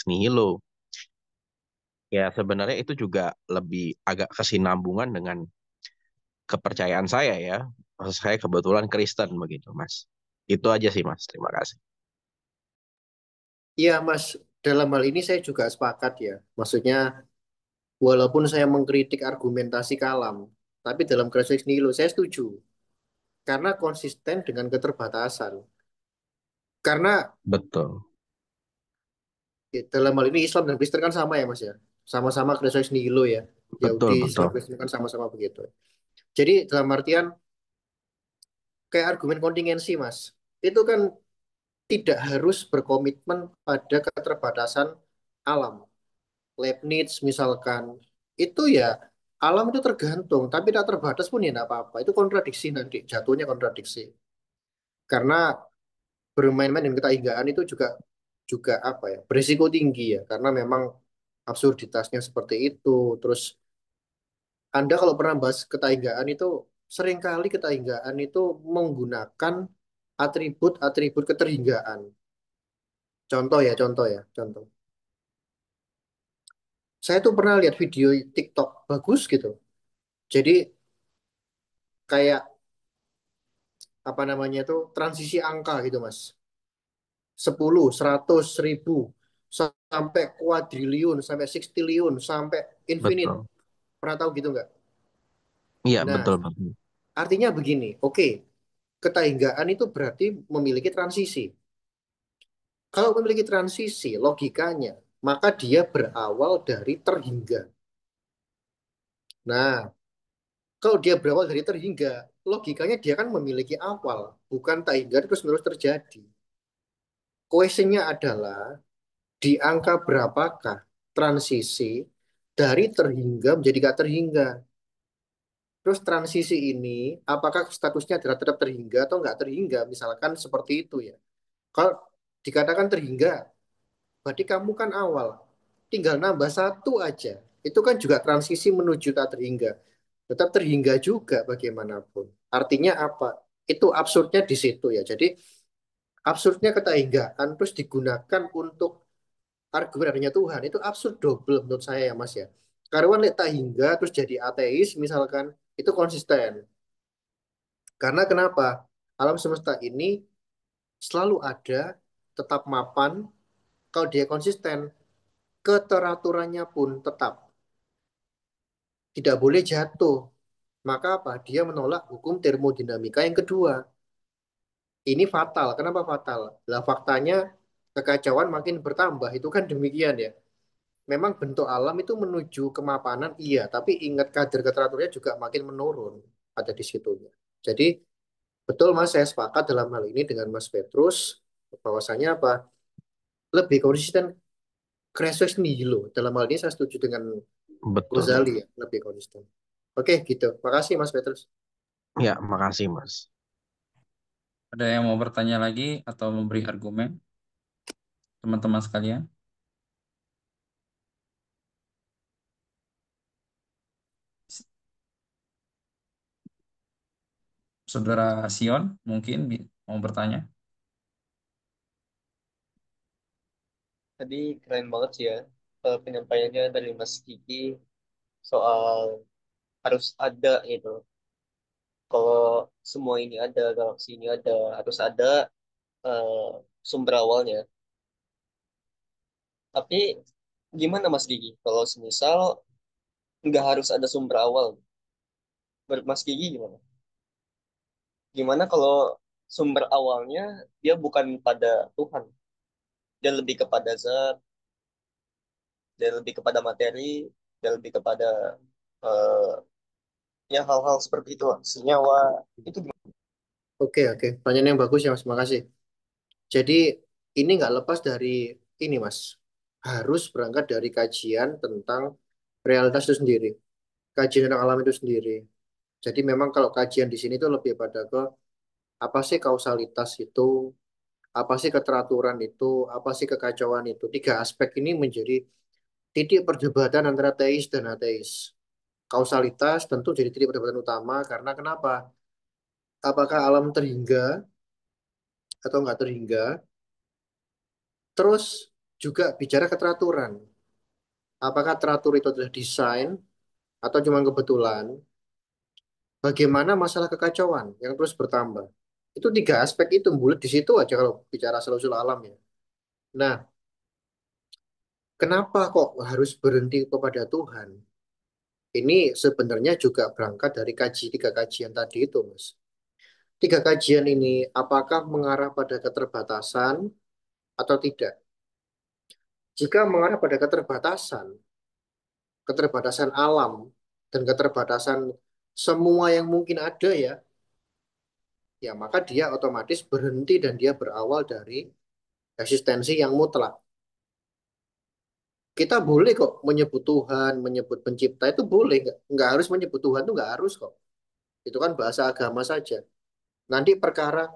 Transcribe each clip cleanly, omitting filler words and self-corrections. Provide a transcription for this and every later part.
nihilo. Ya sebenarnya itu juga lebih agak kesinambungan dengan kepercayaan saya ya. Saya kebetulan Kristen begitu, Mas. Itu aja sih, Mas. Terima kasih. Iya, Mas. Dalam hal ini saya juga sepakat ya. Maksudnya, walaupun saya mengkritik argumentasi kalam, tapi dalam konteks nihilo saya setuju. Karena konsisten dengan keterbatasan. Karena Betul. dalam hal ini Islam dan Kristen kan sama ya, Mas ya. Sama-sama konteks nihilo ya. Yahudi, Betul, Islam, betul. Kristen kan sama-sama begitu. Jadi dalam artian kayak argumen kontingensi, Mas. Itu kan tidak harus berkomitmen pada keterbatasan alam. Leibniz misalkan, itu ya alam itu tergantung, tapi tak terbatas pun ya tidak apa-apa. Itu kontradiksi nanti, jatuhnya kontradiksi. Karena bermain-main dengan ketahinggaan itu juga juga apa ya, berisiko tinggi ya, karena memang absurditasnya seperti itu. Terus Anda kalau pernah bahas ketahinggaan itu, seringkali ketahinggaan itu menggunakan atribut-atribut keterhinggaan. Contoh. Saya tuh pernah lihat video TikTok bagus gitu. Jadi kayak apa namanya itu transisi angka gitu Mas. 10, 100, 1000 sampai kuadriliun, sampai sextiliun, sampai infinite. Betul. Pernah tahu gitu nggak? Iya, Nah, betul, betul. artinya begini, oke, ketahinggaan itu berarti memiliki transisi. Kalau memiliki transisi, logikanya, maka dia berawal dari terhingga. Nah, kalau dia berawal dari terhingga, logikanya dia kan memiliki awal, bukan tak hingga terus-menerus terjadi. Kuesionya adalah di angka berapakah transisi dari terhingga menjadi gak terhingga. Terus transisi ini, apakah statusnya adalah tetap terhingga atau nggak terhingga, misalkan seperti itu ya. Kalau dikatakan terhingga, berarti kamu kan awal, tinggal nambah satu aja. Itu kan juga transisi menuju tak terhingga. Tetap terhingga juga bagaimanapun. Artinya apa? Itu absurdnya di situ ya. Jadi absurdnya ketahinggaan terus digunakan untuk argumen adanya Tuhan itu absurd double menurut saya ya Mas ya. Karena lek tak hingga terus jadi ateis misalkan itu konsisten. Karena kenapa? Alam semesta ini selalu ada, tetap mapan, kalau dia konsisten, keteraturannya pun tetap. Tidak boleh jatuh. Maka apa? Dia menolak hukum termodinamika yang kedua. Ini fatal. Kenapa fatal? Lah faktanya kekacauan makin bertambah. Itu kan demikian ya. Memang bentuk alam itu menuju kemapanan, iya, tapi ingat kadar keteraturnya juga makin menurun ada di situnya. Jadi betul Mas, saya sepakat dalam hal ini dengan Mas Petrus bahwasanya apa lebih konsisten Kresos nihilo. Dalam hal ini saya setuju dengan Betul. Ghazali ya, lebih konsisten. Oke, gitu. Makasih Mas Petrus. Ya, makasih, Mas. Ada yang mau bertanya lagi atau memberi argumen, teman-teman sekalian? Saudara Sion mungkin mau bertanya. Tadi keren banget sih ya penyampaiannya dari Mas Kiki soal harus ada gitu. Kalau semua ini ada, galaksi ini ada, harus ada eh, sumber awalnya. Tapi gimana Mas Kiki? Kalau semisal nggak harus ada sumber awal, menurut Mas Kiki gimana? Gimana kalau sumber awalnya dia bukan pada Tuhan, dia lebih kepada zat, dia lebih kepada materi, dia lebih kepada eh, ya hal-hal seperti itu, lah. Senyawa itu gimana? Oke. Pertanyaan yang bagus ya Mas. Makasih. Jadi ini nggak lepas dari ini Mas. Harus berangkat dari kajian tentang realitas itu sendiri. Kajian tentang alam itu sendiri. Jadi memang kalau kajian di sini itu lebih pada ke apa sih kausalitas itu, apa sih keteraturan itu, apa sih kekacauan itu. Tiga aspek ini menjadi titik perdebatan antara teis dan ateis. Kausalitas tentu jadi titik perdebatan utama karena kenapa? Apakah alam terhingga atau nggak terhingga? Terus juga bicara keteraturan. Apakah teratur itu adalah desain atau cuma kebetulan? Bagaimana masalah kekacauan yang terus bertambah? Itu tiga aspek itu bulat di situ aja kalau bicara asal-usul alam ya. Nah, kenapa kok harus berhenti kepada Tuhan? Ini sebenarnya juga berangkat dari tiga kajian tadi itu, Mas. Tiga kajian ini apakah mengarah pada keterbatasan atau tidak? Jika mengarah pada keterbatasan, keterbatasan alam dan keterbatasan semua yang mungkin ada ya, ya maka dia otomatis berhenti dan dia berawal dari eksistensi yang mutlak. Kita boleh kok menyebut Tuhan, menyebut pencipta itu boleh, nggak harus menyebut Tuhan itu nggak harus kok. Itu kan bahasa agama saja. Nanti perkara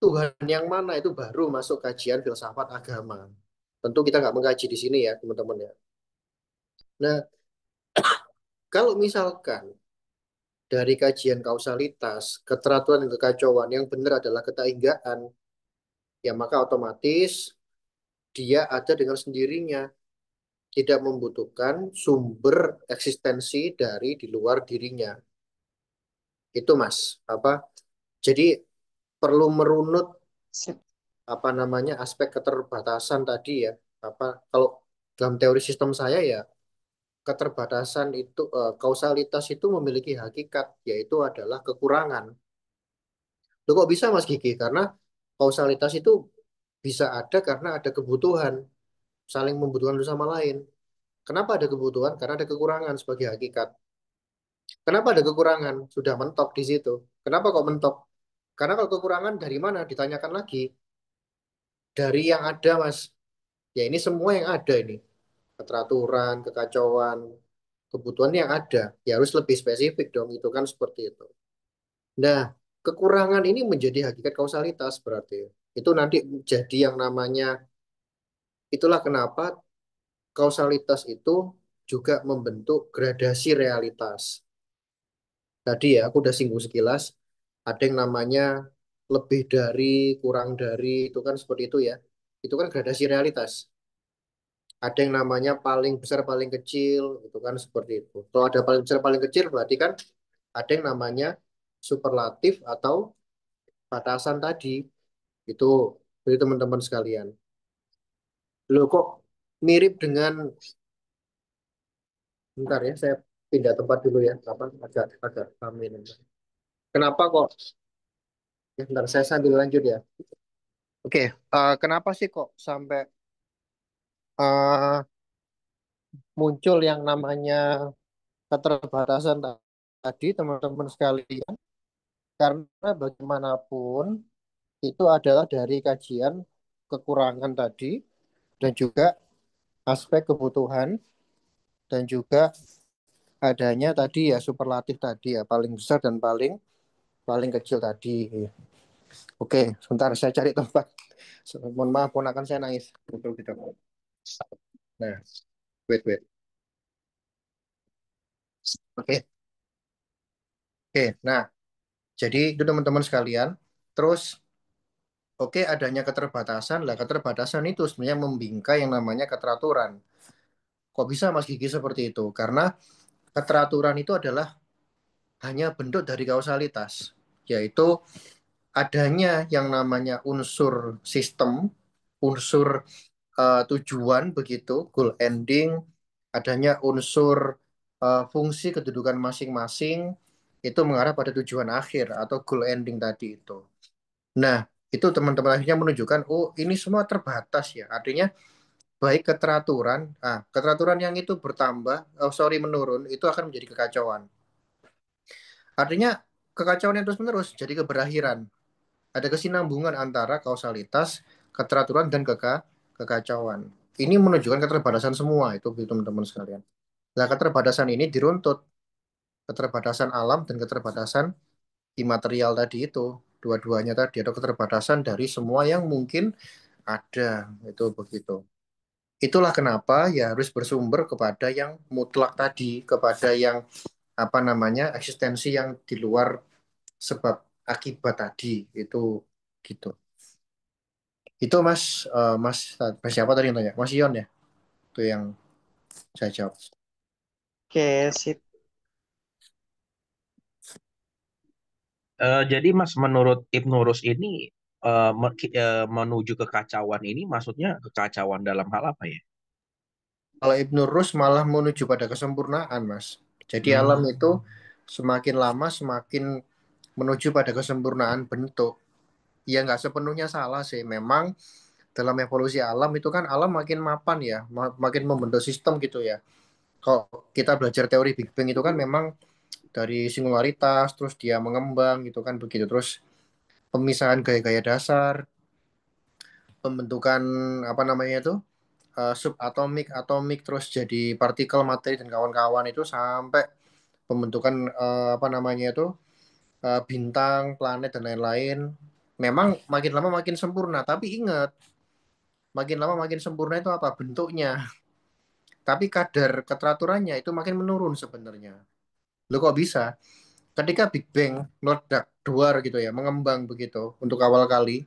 Tuhan yang mana itu baru masuk kajian filsafat agama. Tentu kita nggak mengkaji di sini ya teman-teman ya. Nah, kalau misalkan dari kajian kausalitas, keteraturan dan kekacauan yang benar adalah ketainggaan, ya maka otomatis dia ada dengan sendirinya, tidak membutuhkan sumber eksistensi dari di luar dirinya. Itu Mas, apa? Jadi perlu merunut Sip. apa namanya aspek keterbatasan tadi ya. Apa kalau dalam teori sistem saya ya keterbatasan itu kausalitas itu memiliki hakikat yaitu adalah kekurangan. Loh kok bisa Mas Gigi? Karena kausalitas itu bisa ada karena ada kebutuhan, saling membutuhkan satu sama lain. Kenapa ada kebutuhan? Karena ada kekurangan sebagai hakikat. Kenapa ada kekurangan? Sudah mentok di situ. Kenapa kok mentok? Karena kalau kekurangan dari mana? Ditanyakan lagi. Dari yang ada, Mas. Ya ini semua yang ada ini. Keteraturan, kekacauan, kebutuhan yang ada. Ya harus lebih spesifik dong. Itu kan seperti itu. Nah, kekurangan ini menjadi hakikat kausalitas berarti. Itu nanti jadi yang namanya, itulah kenapa kausalitas itu juga membentuk gradasi realitas. Tadi ya, aku udah singgung sekilas, ada yang namanya lebih dari, kurang dari, itu kan seperti itu ya. Itu kan gradasi realitas. Ada yang namanya paling besar, paling kecil, itu kan seperti itu. Kalau ada paling besar, paling kecil, berarti kan ada yang namanya superlatif atau batasan tadi. Itu, jadi teman-teman sekalian. Loh kok mirip dengan, bentar ya, saya pindah tempat dulu ya. Apa, agak kami. Kenapa kok, ya bentar, saya sambil lanjut ya. Oke, kenapa sih kok sampai eh, muncul yang namanya keterbatasan tadi, teman-teman sekalian? Karena bagaimanapun itu adalah dari kajian kekurangan tadi dan juga aspek kebutuhan dan juga adanya tadi ya superlatif tadi ya paling besar dan paling paling kecil tadi. Oke, sebentar saya cari tempat. Mohon maaf, ponakan saya nangis. Betul gitu. Nah, wait. Oke, oke. Nah, jadi itu teman-teman sekalian. Terus, oke adanya keterbatasan. Lah, keterbatasan itu sebenarnya membingkai yang namanya keteraturan. Kok bisa Mas Gigi seperti itu? Karena keteraturan itu adalah hanya bentuk dari kausalitas, yaitu adanya yang namanya unsur sistem, unsur tujuan begitu, goal ending, adanya unsur fungsi kedudukan masing-masing itu mengarah pada tujuan akhir atau goal ending tadi itu. Nah, itu teman-teman akhirnya menunjukkan, oh ini semua terbatas ya. Artinya baik keteraturan yang itu bertambah, oh sorry menurun, itu akan menjadi kekacauan. Artinya kekacauan yang terus-menerus jadi keberakhiran. Ada kesinambungan antara kausalitas, keteraturan, dan kekacauan. Ini menunjukkan keterbatasan semua itu teman-teman sekalian. Nah, keterbatasan ini diruntut keterbatasan alam dan keterbatasan imaterial tadi itu. Dua-duanya tadi ada keterbatasan dari semua yang mungkin ada. Itu begitu. Itulah kenapa ya harus bersumber kepada yang mutlak tadi, kepada yang apa namanya eksistensi yang di luar sebab akibat tadi itu gitu. Itu Mas, Mas siapa tadi yang tanya? Mas Ion ya? Itu yang saya jawab. Oke, sip. Jadi Mas, menurut Ibnu Rus ini menuju kekacauan ini maksudnya kekacauan dalam hal apa ya? Kalau Ibnu Rus malah menuju pada kesempurnaan, Mas. Jadi alam Hmm. itu semakin lama semakin menuju pada kesempurnaan bentuk. Ya nggak sepenuhnya salah sih. Memang dalam evolusi alam itu kan alam makin mapan ya, makin membentuk sistem gitu ya. Kalau kita belajar teori Big Bang itu kan memang dari singularitas, terus dia mengembang gitu kan begitu. Terus pemisahan gaya-gaya dasar, pembentukan apa namanya itu subatomik, atomik, terus jadi partikel, materi dan kawan-kawan itu sampai pembentukan apa namanya itu bintang, planet dan lain-lain. Memang makin lama makin sempurna, tapi ingat, makin lama makin sempurna itu apa bentuknya, tapi kadar keteraturannya itu makin menurun sebenarnya. Lo kok bisa? Ketika Big Bang meledak, duar gitu ya, mengembang begitu untuk awal kali,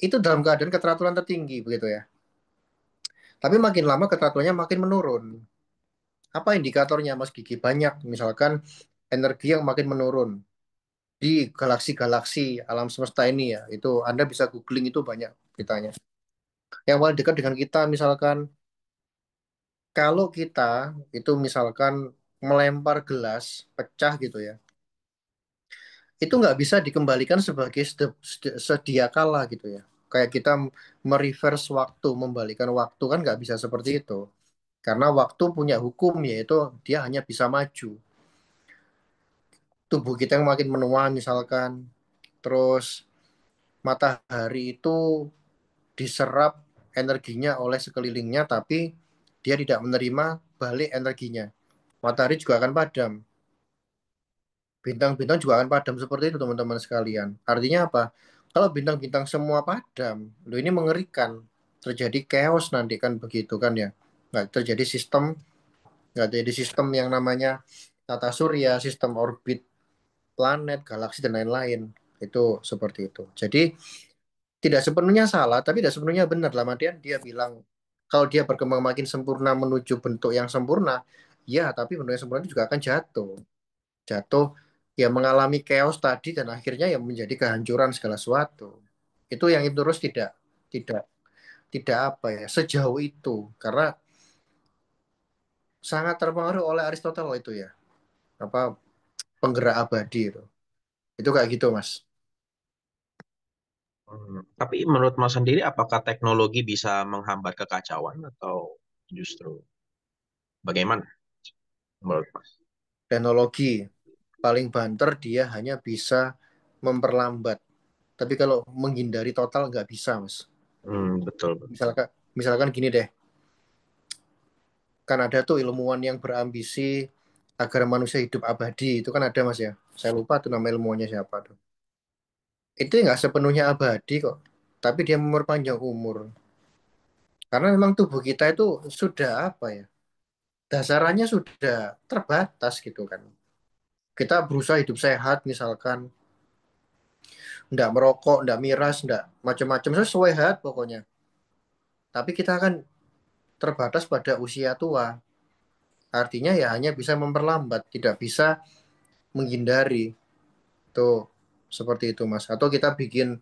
itu dalam keadaan keteraturan tertinggi begitu ya. Tapi makin lama keteraturannya makin menurun. Apa indikatornya Mas Gigi? Banyak, misalkan energi yang makin menurun di galaksi-galaksi alam semesta ini ya. Itu Anda bisa googling itu banyak beritanya. Yang paling dekat dengan kita misalkan kalau kita itu misalkan melempar gelas pecah gitu ya. Itu nggak bisa dikembalikan sebagai sedia kala gitu ya. Kayak kita mereverse waktu, membalikan waktu kan nggak bisa seperti itu. Karena waktu punya hukum yaitu dia hanya bisa maju. Tubuh kita yang makin menua misalkan, terus matahari itu diserap energinya oleh sekelilingnya tapi dia tidak menerima balik energinya. Matahari juga akan padam. Bintang-bintang juga akan padam seperti itu teman-teman sekalian. Artinya apa? Kalau bintang-bintang semua padam, lo ini mengerikan. Terjadi chaos nanti kan begitu kan ya. Nggak terjadi sistem, nggak terjadi sistem yang namanya tata surya, sistem orbit planet, galaksi dan lain-lain. Itu seperti itu. Jadi tidak sepenuhnya salah, tapi tidak sepenuhnya benar. Dalam artian dia bilang kalau dia berkembang makin sempurna menuju bentuk yang sempurna, ya tapi bentuk yang sempurna itu juga akan jatuh. Jatuh ya mengalami chaos tadi dan akhirnya yang menjadi kehancuran segala sesuatu. Itu yang itu terus tidak tidak apa ya sejauh itu karena sangat terpengaruh oleh Aristoteles itu ya apa penggerak abadi itu kayak gitu Mas. Tapi menurut Mas sendiri, apakah teknologi bisa menghambat kekacauan atau justru bagaimana menurut Mas? Teknologi paling banter dia hanya bisa memperlambat, tapi kalau menghindari total nggak bisa Mas. Betul, betul. Misalkan misalkan gini deh, kan ada tuh ilmuwan yang berambisi agar manusia hidup abadi itu kan ada Mas ya. Saya lupa tuh nama ilmuwannya siapa tuh. Itu nggak sepenuhnya abadi kok, tapi dia memperpanjang umur. Karena memang tubuh kita itu sudah apa ya, dasarannya sudah terbatas gitu kan. Kita berusaha hidup sehat misalkan, nggak merokok, nggak miras, nggak macam-macam sesuai sehat pokoknya. Tapi kita kan terbatas pada usia tua. Artinya ya hanya bisa memperlambat, tidak bisa menghindari. Tuh seperti itu Mas. Atau kita bikin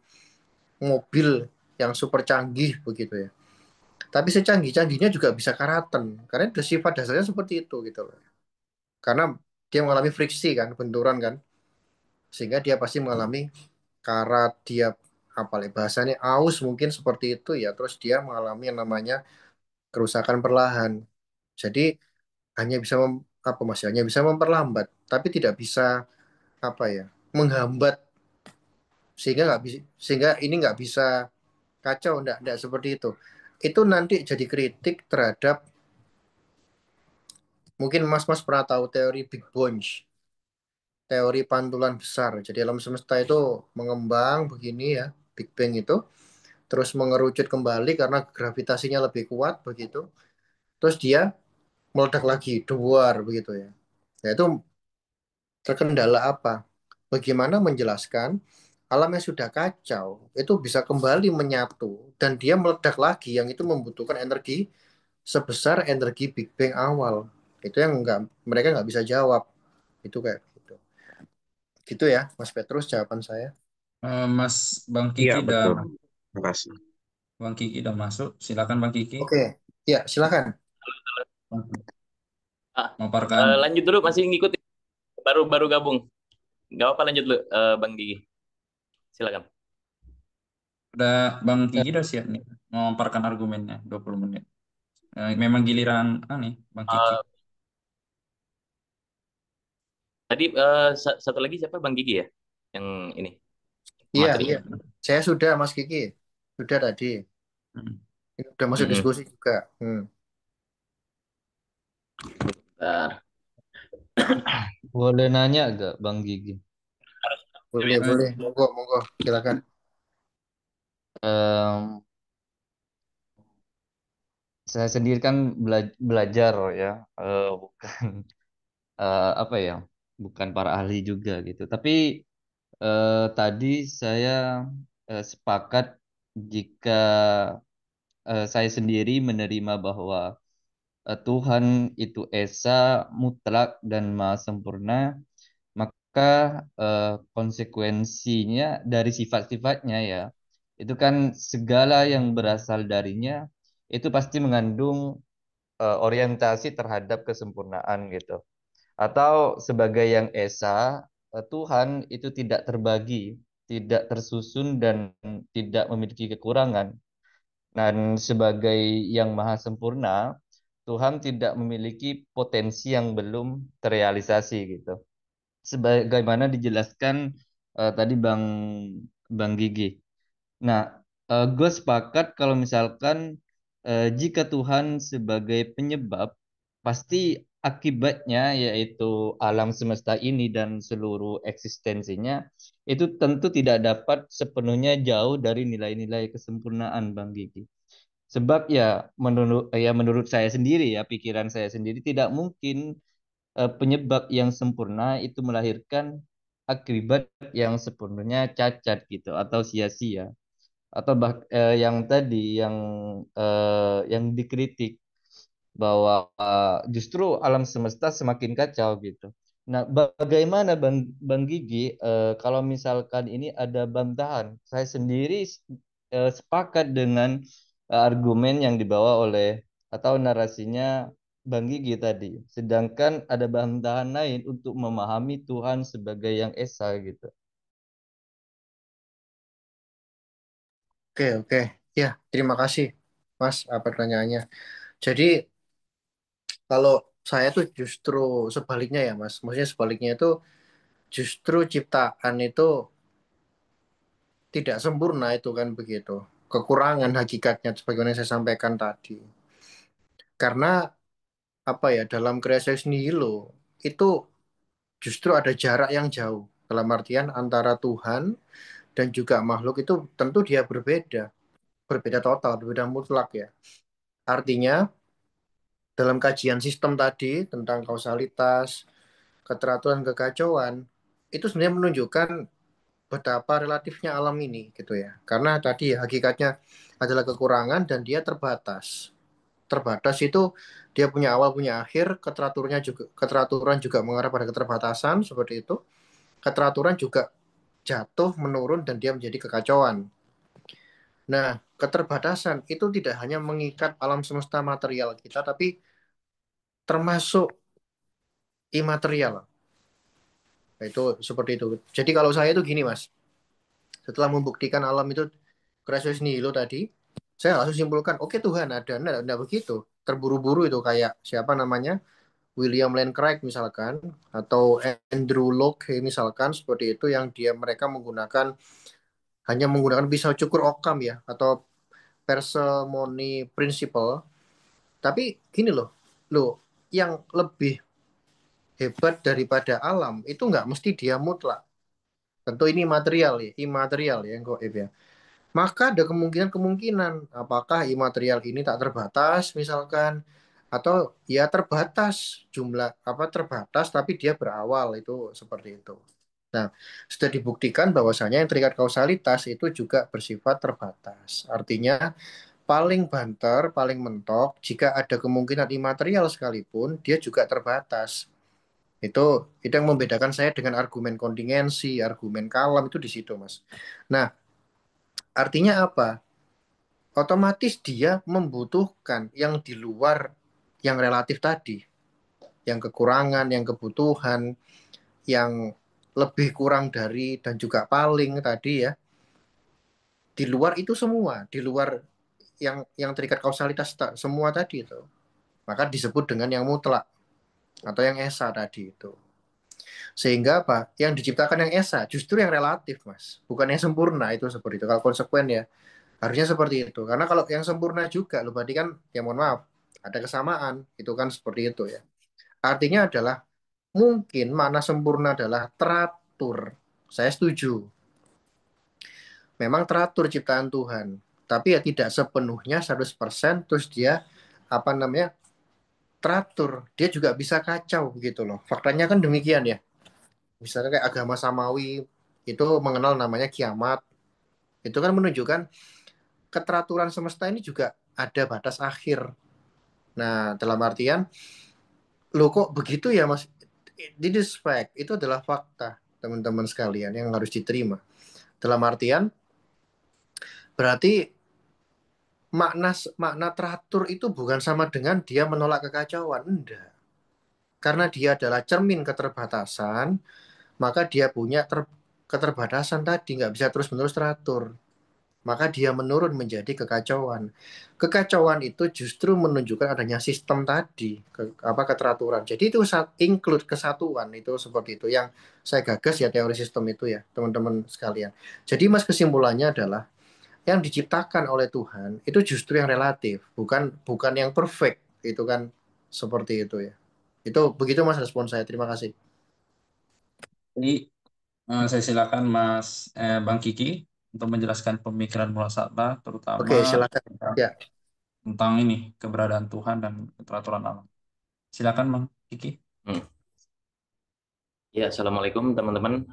mobil yang super canggih begitu ya. Tapi secanggih-canggihnya juga bisa karaten. Karena udah sifat dasarnya seperti itu gitu loh. Karena dia mengalami friksi kan, benturan kan. Sehingga dia pasti mengalami karat, dia apa ya, bahasanya aus mungkin seperti itu ya. Terus dia mengalami yang namanya kerusakan perlahan. Jadi hanya bisa apa Mas ya, hanya bisa memperlambat, tapi tidak bisa apa ya, menghambat sehingga nggak bisa sehingga ini nggak bisa kacau, enggak seperti itu. Itu nanti jadi kritik terhadap mungkin Mas-mas pernah tahu teori Big Bunch, teori pantulan besar. Jadi alam semesta itu mengembang begini ya, Big Bang itu, terus mengerucut kembali karena gravitasinya lebih kuat begitu. Terus dia meledak lagi, duar begitu ya. Nah, itu terkendala apa? Bagaimana menjelaskan alamnya sudah kacau, itu bisa kembali menyatu dan dia meledak lagi yang itu membutuhkan energi sebesar energi Big Bang awal. Itu yang nggak mereka nggak bisa jawab. Itu kayak gitu. Gitu ya, Mas Petrus jawaban saya. Mas Bang Iya Kiki udah betul. Terima kasih. Bang Kiki udah masuk. Silakan Bang Kiki. Oke, ya silakan. Ah, Memaparkan. lanjut dulu masih ngikutin baru baru gabung. Gak apa lanjut dulu Bang Gigi. Silakan. Udah Bang Kiki udah siap nih memaparkan argumennya 20 menit. Memang giliran nih Bang Kiki. Eh, tadi satu lagi siapa Bang Gigi ya? Yang ini Iya, materi. iya. Saya sudah, Mas Kiki. Sudah tadi. Hmm. Ini udah masuk Mm-mm. diskusi juga. Bentar. Boleh nanya gak Bang Gigi? Boleh, Eh, boleh. Monggo, monggo. Silakan. Em, saya sendiri kan belajar ya, bukan apa ya, bukan para ahli juga gitu. Tapi tadi saya sepakat jika saya sendiri menerima bahwa Tuhan itu esa, mutlak dan maha sempurna, maka konsekuensinya dari sifat-sifatnya ya, itu kan segala yang berasal darinya itu pasti mengandung orientasi terhadap kesempurnaan gitu. Atau sebagai yang esa, Tuhan itu tidak terbagi, tidak tersusun dan tidak memiliki kekurangan. Dan sebagai yang maha sempurna, Tuhan tidak memiliki potensi yang belum terrealisasi gitu. Sebagaimana dijelaskan tadi Bang Gigi. Nah, gue sepakat kalau misalkan jika Tuhan sebagai penyebab, pasti akibatnya yaitu alam semesta ini dan seluruh eksistensinya itu tentu tidak dapat sepenuhnya jauh dari nilai-nilai kesempurnaan, Bang Gigi. Sebab ya menurut saya sendiri ya, pikiran saya sendiri tidak mungkin penyebab yang sempurna itu melahirkan akibat yang sepenuhnya cacat gitu atau sia-sia atau yang tadi yang dikritik bahwa justru alam semesta semakin kacau gitu. Nah, bagaimana Bang Gigi kalau misalkan ini ada bantahan? Saya sendiri sepakat dengan argumen yang dibawa oleh atau narasinya Bang Gigi tadi. Sedangkan ada bantahan lain untuk memahami Tuhan sebagai yang esa gitu. Oke, oke. Ya, terima kasih, Mas, pertanyaannya. Jadi, kalau saya tuh justru sebaliknya ya, Mas. Maksudnya sebaliknya itu justru ciptaan itu tidak sempurna itu kan begitu. Kekurangan hakikatnya sebagaimana saya sampaikan tadi. Karena apa ya, dalam kreasi nihilo itu justru ada jarak yang jauh. Dalam artian antara Tuhan dan juga makhluk itu tentu dia berbeda. Berbeda total, berbeda mutlak ya. Artinya dalam kajian sistem tadi tentang kausalitas, keteraturan, kekacauan, itu sebenarnya menunjukkan betapa relatifnya alam ini gitu ya. Karena tadi ya, hakikatnya adalah kekurangan dan dia terbatas. Terbatas itu dia punya awal punya akhir, keteraturan juga mengarah pada keterbatasan seperti itu. Keteraturan juga jatuh, menurun dan dia menjadi kekacauan. Nah, keterbatasan itu tidak hanya mengikat alam semesta material kita tapi termasuk imaterial. Nah, itu seperti itu. Jadi kalau saya itu gini, Mas. Setelah membuktikan alam itu creationis nihilo tadi, saya langsung simpulkan, oke Tuhan ada. Nah, begitu. Terburu-buru itu kayak siapa namanya? William Lane Craig misalkan atau Andrew Locke misalkan seperti itu yang mereka hanya menggunakan pisau cukur Occam ya atau parsimony principle. Tapi gini loh yang lebih hebat daripada alam itu nggak mesti dia mutlak. Tentu ini material ya, imaterial ya, yang goib ya. Maka ada kemungkinan-kemungkinan apakah imaterial ini tak terbatas misalkan atau ya terbatas jumlah apa terbatas tapi dia berawal itu seperti itu. Nah, sudah dibuktikan bahwasanya yang terikat kausalitas itu juga bersifat terbatas. Artinya, paling banter, paling mentok, jika ada kemungkinan imaterial sekalipun, dia juga terbatas. Itu yang membedakan saya dengan argumen kontingensi, argumen kalam itu di situ, Mas. Nah, artinya apa? Otomatis dia membutuhkan yang di luar yang relatif tadi, yang kekurangan, yang kebutuhan, yang lebih kurang dari dan juga paling tadi ya. Di luar itu semua, di luar yang terikat kausalitas semua tadi itu. Maka disebut dengan yang mutlak atau yang esa tadi itu. Sehingga apa? Yang diciptakan yang esa justru yang relatif, Mas. Bukan yang sempurna itu seperti itu. Kalau konsekuen ya, harusnya seperti itu. Karena kalau yang sempurna juga, loh berarti kan, ya mohon maaf, ada kesamaan. Itu kan seperti itu ya. Artinya adalah, mungkin makna sempurna adalah teratur. Saya setuju. Memang teratur ciptaan Tuhan. Tapi ya tidak sepenuhnya 100% terus dia, apa namanya, teratur. Dia juga bisa kacau gitu loh. Faktanya kan demikian ya. Misalnya kayak agama samawi itu mengenal namanya kiamat. Itu kan menunjukkan keteraturan semesta ini juga ada batas akhir. Nah, dalam artian, lo kok begitu ya Mas? This is fact. Itu adalah fakta, teman-teman sekalian, yang harus diterima. Dalam artian, berarti makna makna teratur itu bukan sama dengan dia menolak kekacauan. Enggak. Karena dia adalah cermin keterbatasan, maka dia punya keterbatasan tadi, nggak bisa terus-menerus teratur. Maka dia menurun menjadi kekacauan. Kekacauan itu justru menunjukkan adanya sistem tadi, keteraturan. Jadi itu include kesatuan, itu seperti itu yang saya gagas ya, teori sistem itu ya, teman-teman sekalian. Jadi Mas, kesimpulannya adalah yang diciptakan oleh Tuhan itu justru yang relatif, bukan bukan yang perfect. Itu kan seperti itu ya. Itu begitu Mas, respon saya. Terima kasih. Jadi saya silakan Bang Kiki untuk menjelaskan pemikiran muhasabah terutama Oke, silakan. tentang, Ya. tentang ini keberadaan Tuhan dan keteraturan alam. Silakan Bang Kiki. Hmm. Ya, assalamualaikum teman-teman.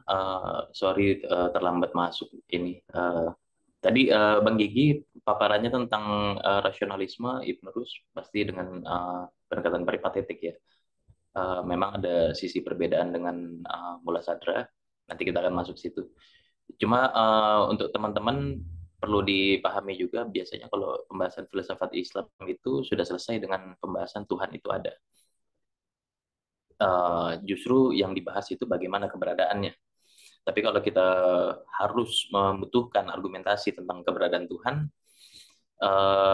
Sorry terlambat masuk ini. Tadi Bang Gigi paparannya tentang rasionalisme Ibn Rus pasti dengan pendekatan peripatetik ya. Memang ada sisi perbedaan dengan Mula Sadra. Nanti kita akan masuk situ. Cuma untuk teman-teman perlu dipahami juga biasanya kalau pembahasan filsafat Islam itu sudah selesai dengan pembahasan Tuhan itu ada. Justru yang dibahas itu bagaimana keberadaannya. Tapi kalau kita harus membutuhkan argumentasi tentang keberadaan Tuhan,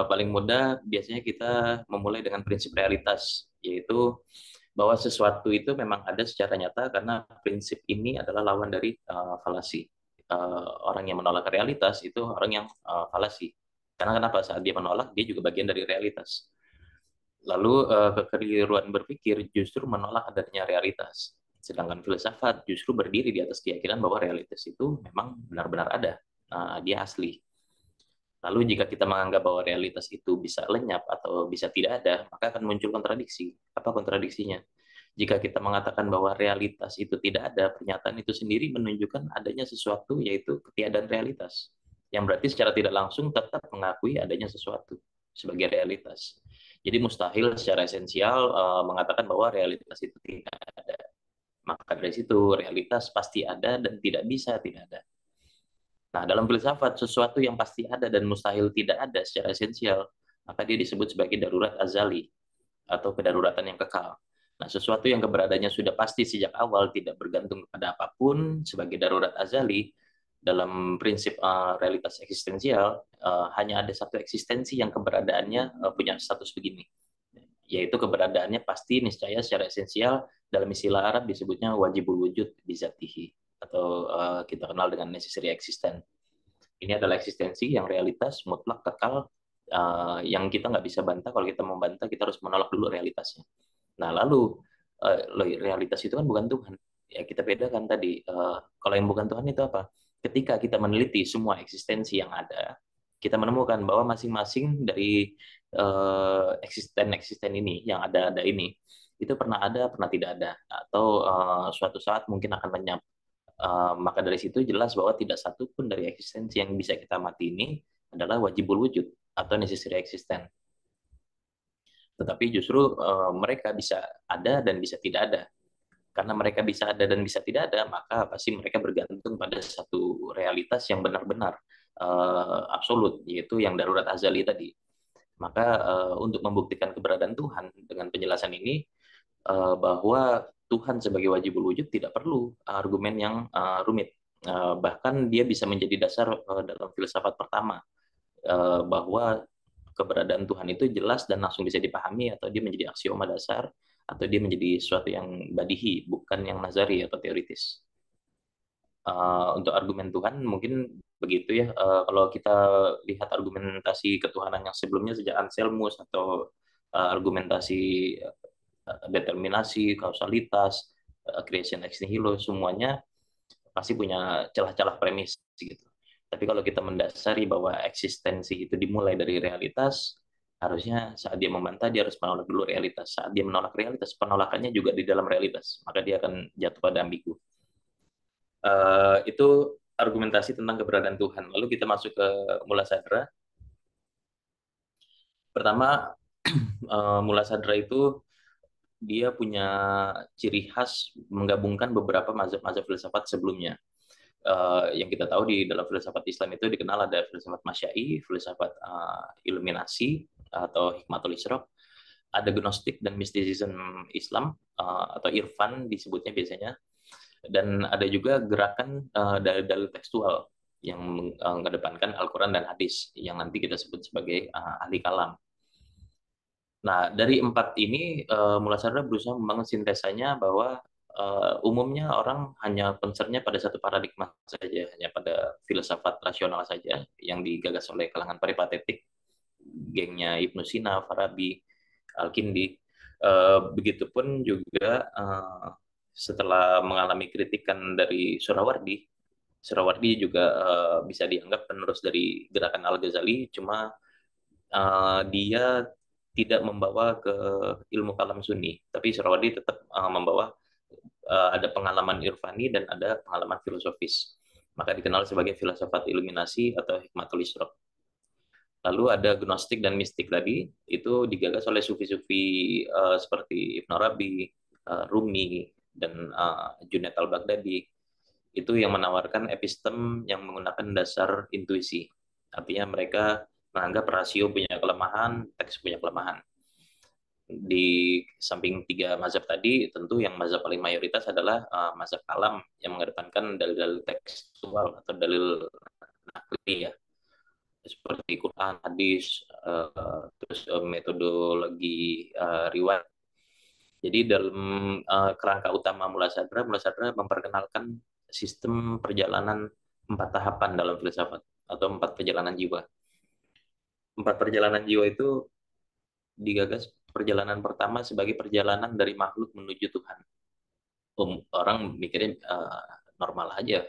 paling mudah biasanya kita memulai dengan prinsip realitas, yaitu bahwa sesuatu itu memang ada secara nyata karena prinsip ini adalah lawan dari falasi. Orang yang menolak realitas itu orang yang falasi. Karena kenapa? Saat dia menolak, dia juga bagian dari realitas. Lalu kekeliruan berpikir justru menolak adanya realitas. Sedangkan filsafat justru berdiri di atas keyakinan bahwa realitas itu memang benar-benar ada. Dia asli. Lalu jika kita menganggap bahwa realitas itu bisa lenyap atau bisa tidak ada, maka akan muncul kontradiksi. Apa kontradiksinya? Jika kita mengatakan bahwa realitas itu tidak ada, pernyataan itu sendiri menunjukkan adanya sesuatu, yaitu ketiadaan realitas. Yang berarti secara tidak langsung tetap mengakui adanya sesuatu sebagai realitas. Jadi mustahil secara esensial mengatakan bahwa realitas itu tidak ada. Maka dari situ realitas pasti ada dan tidak bisa tidak ada. Nah, dalam filsafat, sesuatu yang pasti ada dan mustahil tidak ada secara esensial, maka dia disebut sebagai darurat azali atau kedaruratan yang kekal. Nah, sesuatu yang keberadaannya sudah pasti sejak awal, tidak bergantung kepada apapun sebagai darurat azali, dalam prinsip realitas eksistensial, hanya ada satu eksistensi yang keberadaannya punya status begini, yaitu keberadaannya pasti niscaya secara esensial, dalam istilah Arab disebutnya wajibul wujud bizatihi, atau kita kenal dengan necessary existence. Ini adalah eksistensi yang realitas mutlak kekal, yang kita nggak bisa bantah. Kalau kita mau bantah, kita harus menolak dulu realitasnya. Nah, lalu realitas itu kan bukan Tuhan. Ya, kita bedakan tadi. Kalau yang bukan Tuhan itu apa? Ketika kita meneliti semua eksistensi yang ada, kita menemukan bahwa masing-masing dari eksisten ini, yang ada ini, itu pernah ada, pernah tidak ada, atau suatu saat mungkin akan lenyap, Maka dari situ jelas bahwa tidak satu pun dari eksistensi yang bisa kita amati ini adalah wajibul wujud atau necessary existence. Tetapi justru mereka bisa ada dan bisa tidak ada. Karena mereka bisa ada dan bisa tidak ada, maka pasti mereka bergantung pada satu realitas yang benar-benar absolut, yaitu yang darurat azali tadi. Maka untuk membuktikan keberadaan Tuhan dengan penjelasan ini, bahwa Tuhan sebagai wajibul wujud tidak perlu argumen yang rumit. Bahkan dia bisa menjadi dasar dalam filsafat pertama, bahwa keberadaan Tuhan itu jelas dan langsung bisa dipahami, atau dia menjadi aksioma dasar, atau dia menjadi sesuatu yang badihi, bukan yang nazari atau teoritis. Untuk argumen Tuhan mungkin begitu ya. Kalau kita lihat argumentasi ketuhanan yang sebelumnya sejak Anselmus, atau argumentasi determinasi, kausalitas, creation ex nihilo, semuanya pasti punya celah-celah premis gitu. Tapi kalau kita mendasari bahwa eksistensi itu dimulai dari realitas, harusnya saat dia membantah dia harus menolak dulu realitas. Saat dia menolak realitas, penolakannya juga di dalam realitas, maka dia akan jatuh pada ambigu. Itu argumentasi tentang keberadaan Tuhan. Lalu kita masuk ke mula sadra. Pertama, mula sadra itu dia punya ciri khas menggabungkan beberapa mazhab-mazhab filsafat sebelumnya. Yang kita tahu di dalam filsafat Islam itu dikenal ada filsafat Masya'i, filsafat iluminasi atau hikmatul isyraq, ada gnostik dan mysticism Islam atau irfan disebutnya biasanya, dan ada juga gerakan dalil tekstual yang mengedepankan Al-Quran dan hadis yang nanti kita sebut sebagai ahli kalam. Nah, dari empat ini, Mulasarda berusaha membangun sintesanya bahwa umumnya orang hanya concern-nya pada satu paradigma saja, hanya pada filsafat rasional saja yang digagas oleh kalangan peripatetik, gengnya Ibnu Sina, Farabi, Al-Kindi. Begitupun juga setelah mengalami kritikan dari Surawardi, Surawardi juga bisa dianggap penerus dari gerakan Al-Ghazali, cuma dia tidak membawa ke ilmu kalam sunni, tapi Surawardi tetap membawa ada pengalaman irfani dan ada pengalaman filosofis. Maka dikenal sebagai filsafat iluminasi atau hikmatul isyraq. Lalu ada gnostik dan mistik tadi, itu digagas oleh sufi-sufi seperti Ibn Arabi, Rumi, dan Junaid al-Baghdadi. Itu yang menawarkan epistem yang menggunakan dasar intuisi. Artinya mereka menganggap rasio punya kelemahan, teks punya kelemahan. Di samping tiga mazhab tadi, tentu yang mazhab paling mayoritas adalah mazhab kalam yang mengedepankan dalil-dalil tekstual atau dalil nakli ya, seperti Quran, hadis, terus metodologi riwayat. Jadi dalam kerangka utama Mulasarda memperkenalkan sistem perjalanan 4 tahapan dalam filsafat atau 4 perjalanan jiwa. 4 perjalanan jiwa itu digagas perjalanan pertama sebagai perjalanan dari makhluk menuju Tuhan. Orang mikirnya normal aja.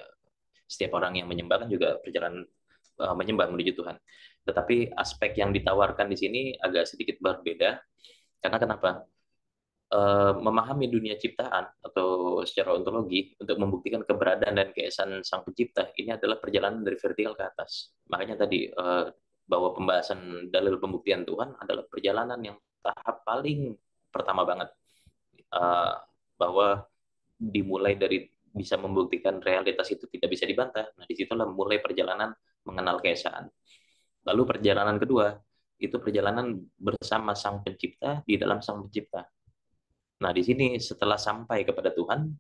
Setiap orang yang menyembah kan juga perjalanan menyembah menuju Tuhan. Tetapi aspek yang ditawarkan di sini agak sedikit berbeda. Karena kenapa? Memahami dunia ciptaan atau secara ontologi untuk membuktikan keberadaan dan keesaan Sang Pencipta ini adalah perjalanan dari vertikal ke atas. Makanya tadi bahwa pembahasan dalil pembuktian Tuhan adalah perjalanan yang tahap paling pertama banget, bahwa dimulai dari bisa membuktikan realitas itu tidak bisa dibantah. Nah, disitulah mulai perjalanan mengenal keesaan. Lalu perjalanan kedua itu perjalanan bersama Sang Pencipta di dalam Sang Pencipta. Nah, di sini setelah sampai kepada Tuhan,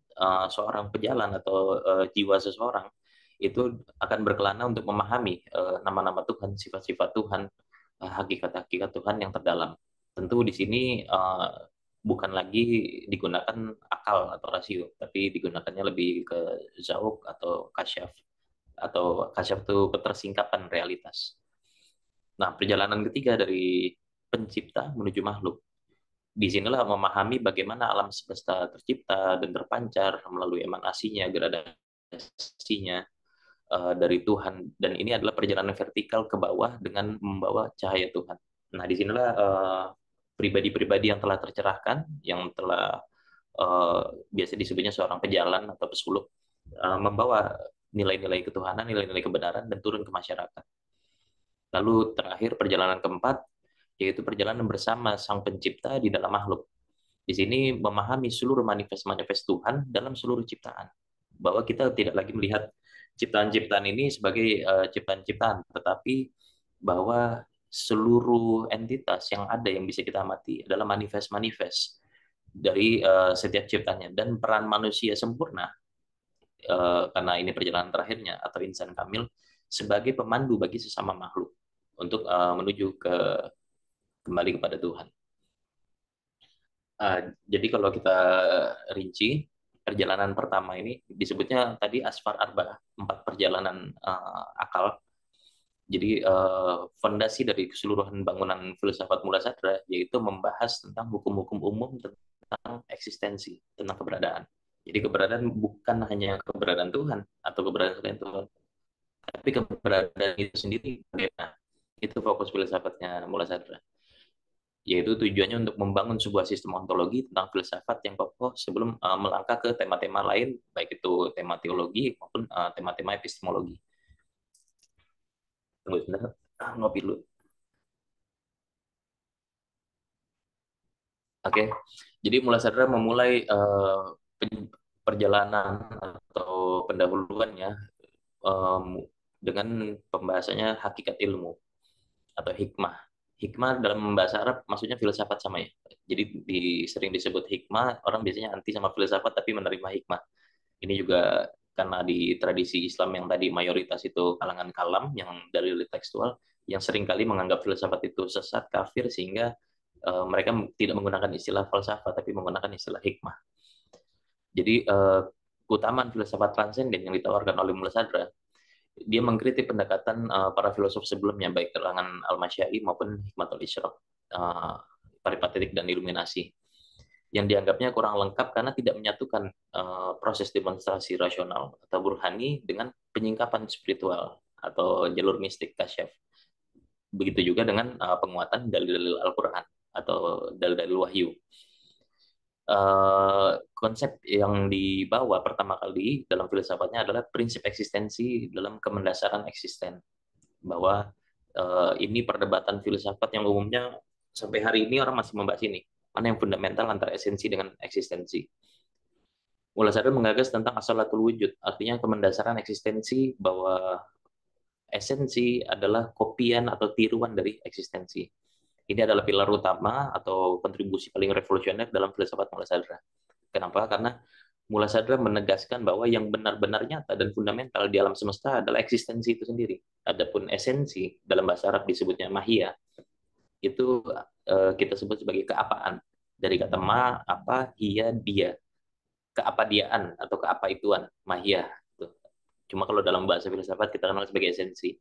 seorang pejalan atau jiwa seseorang itu akan berkelana untuk memahami nama-nama Tuhan, sifat-sifat Tuhan, hakikat-hakikat Tuhan yang terdalam. Tentu di sini bukan lagi digunakan akal atau rasio, tapi digunakannya lebih ke zauk atau kasyaf. Atau kasyaf itu ketersingkapan realitas. Nah, perjalanan ketiga dari pencipta menuju makhluk. Di sinilah memahami bagaimana alam semesta tercipta dan terpancar melalui emanasinya, gradasinya dari Tuhan. Dan ini adalah perjalanan vertikal ke bawah dengan membawa cahaya Tuhan. Nah, disinilah pribadi-pribadi yang telah tercerahkan, yang telah biasa disebutnya seorang pejalan atau pesuluk, membawa nilai-nilai ketuhanan, nilai-nilai kebenaran, dan turun ke masyarakat. Lalu terakhir perjalanan keempat, yaitu perjalanan bersama Sang Pencipta di dalam makhluk. Di sini memahami seluruh manifest-manifest Tuhan dalam seluruh ciptaan. Bahwa kita tidak lagi melihat ciptaan-ciptaan ini sebagai ciptaan-ciptaan, tetapi bahwa seluruh entitas yang ada yang bisa kita amati adalah manifest-manifest dari setiap ciptanya. Dan peran manusia sempurna, karena ini perjalanan terakhirnya atau insan kamil, sebagai pemandu bagi sesama makhluk untuk menuju kembali kepada Tuhan. Jadi kalau kita rinci, perjalanan pertama ini disebutnya tadi Asfar Arba, 4 perjalanan akal. Jadi fondasi dari keseluruhan bangunan filsafat Mulasatra yaitu membahas tentang hukum-hukum umum tentang eksistensi, tentang keberadaan. Jadi keberadaan bukan hanya keberadaan Tuhan atau keberadaan selain Tuhan, tapi keberadaan itu sendiri bagaimana. Itu fokus filsafatnya Mulasatra, yaitu tujuannya untuk membangun sebuah sistem ontologi tentang filsafat yang kokoh sebelum melangkah ke tema-tema lain, baik itu tema teologi maupun tema-tema epistemologi. Tunggu sebentar, ngopi dulu. Oke, jadi Mulasatra memulai perjalanan atau pendahuluannya dengan pembahasannya hakikat ilmu atau hikmah. Hikmah dalam bahasa Arab maksudnya filsafat sama ya. Jadi sering disebut hikmah, orang biasanya anti sama filsafat tapi menerima hikmah. Ini juga karena di tradisi Islam yang tadi mayoritas itu kalangan kalam yang dalil tekstual, yang seringkali menganggap filsafat itu sesat, kafir, sehingga mereka tidak menggunakan istilah falsafah tapi menggunakan istilah hikmah. Jadi keutamaan filsafat transenden yang ditawarkan oleh Mulasatra, dia mengkritik pendekatan para filosof sebelumnya, baik kalangan Al-Masyai maupun Hikmatul Isyraq, Paripatetik dan Iluminasi, yang dianggapnya kurang lengkap karena tidak menyatukan proses demonstrasi rasional atau burhani dengan penyingkapan spiritual atau jalur mistik kasyaf. Begitu juga dengan penguatan dalil-dalil Al-Quran atau dalil-dalil wahyu. Konsep yang dibawa pertama kali dalam filsafatnya adalah prinsip eksistensi dalam kemendasaran eksisten, bahwa ini perdebatan filsafat yang umumnya sampai hari ini orang masih membahas ini, mana yang fundamental antara esensi dengan eksistensi. Mulasatra menggagas tentang asalatul wujud, artinya kemendasaran eksistensi, bahwa esensi adalah kopian atau tiruan dari eksistensi. Ini adalah pilar utama atau kontribusi paling revolusioner dalam filsafat Mulasatra. Kenapa? Karena Mulasatra menegaskan bahwa yang benar-benar nyata dan fundamental di alam semesta adalah eksistensi itu sendiri. Adapun esensi dalam bahasa Arab disebutnya mahia. Itu kita sebut sebagai keapaan. Dari kata ma, apa, hia, dia. Keapadiaan atau keapaituan, mahia. Cuma kalau dalam bahasa filsafat kita kenal sebagai esensi.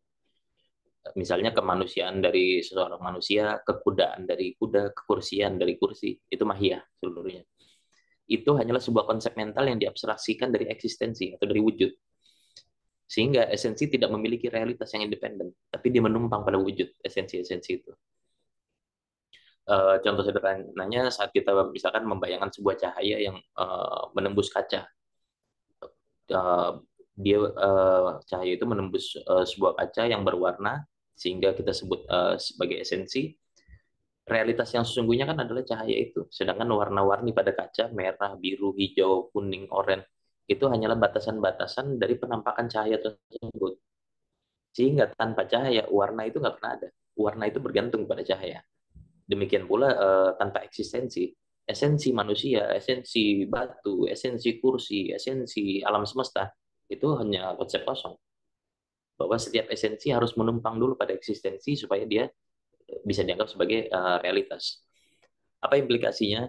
Misalnya kemanusiaan dari seseorang manusia, kekudaan dari kuda, kekursian dari kursi, itu mahiyah seluruhnya. Itu hanyalah sebuah konsep mental yang diabstraksikan dari eksistensi atau dari wujud. Sehingga esensi tidak memiliki realitas yang independen, tapi dia menumpang pada wujud esensi-esensi itu. Contoh sederhananya saat kita misalkan membayangkan sebuah cahaya yang menembus kaca. Cahaya itu menembus sebuah kaca yang berwarna, sehingga kita sebut sebagai esensi. Realitas yang sesungguhnya kan adalah cahaya itu. Sedangkan warna-warni pada kaca, merah, biru, hijau, kuning, oranye, itu hanyalah batasan-batasan dari penampakan cahaya tersebut. Sehingga tanpa cahaya, warna itu nggak pernah ada. Warna itu bergantung pada cahaya. Demikian pula tanpa eksistensi, esensi manusia, esensi batu, esensi kursi, esensi alam semesta, itu hanya konsep kosong. Bahwa setiap esensi harus menumpang dulu pada eksistensi supaya dia bisa dianggap sebagai realitas. Apa implikasinya?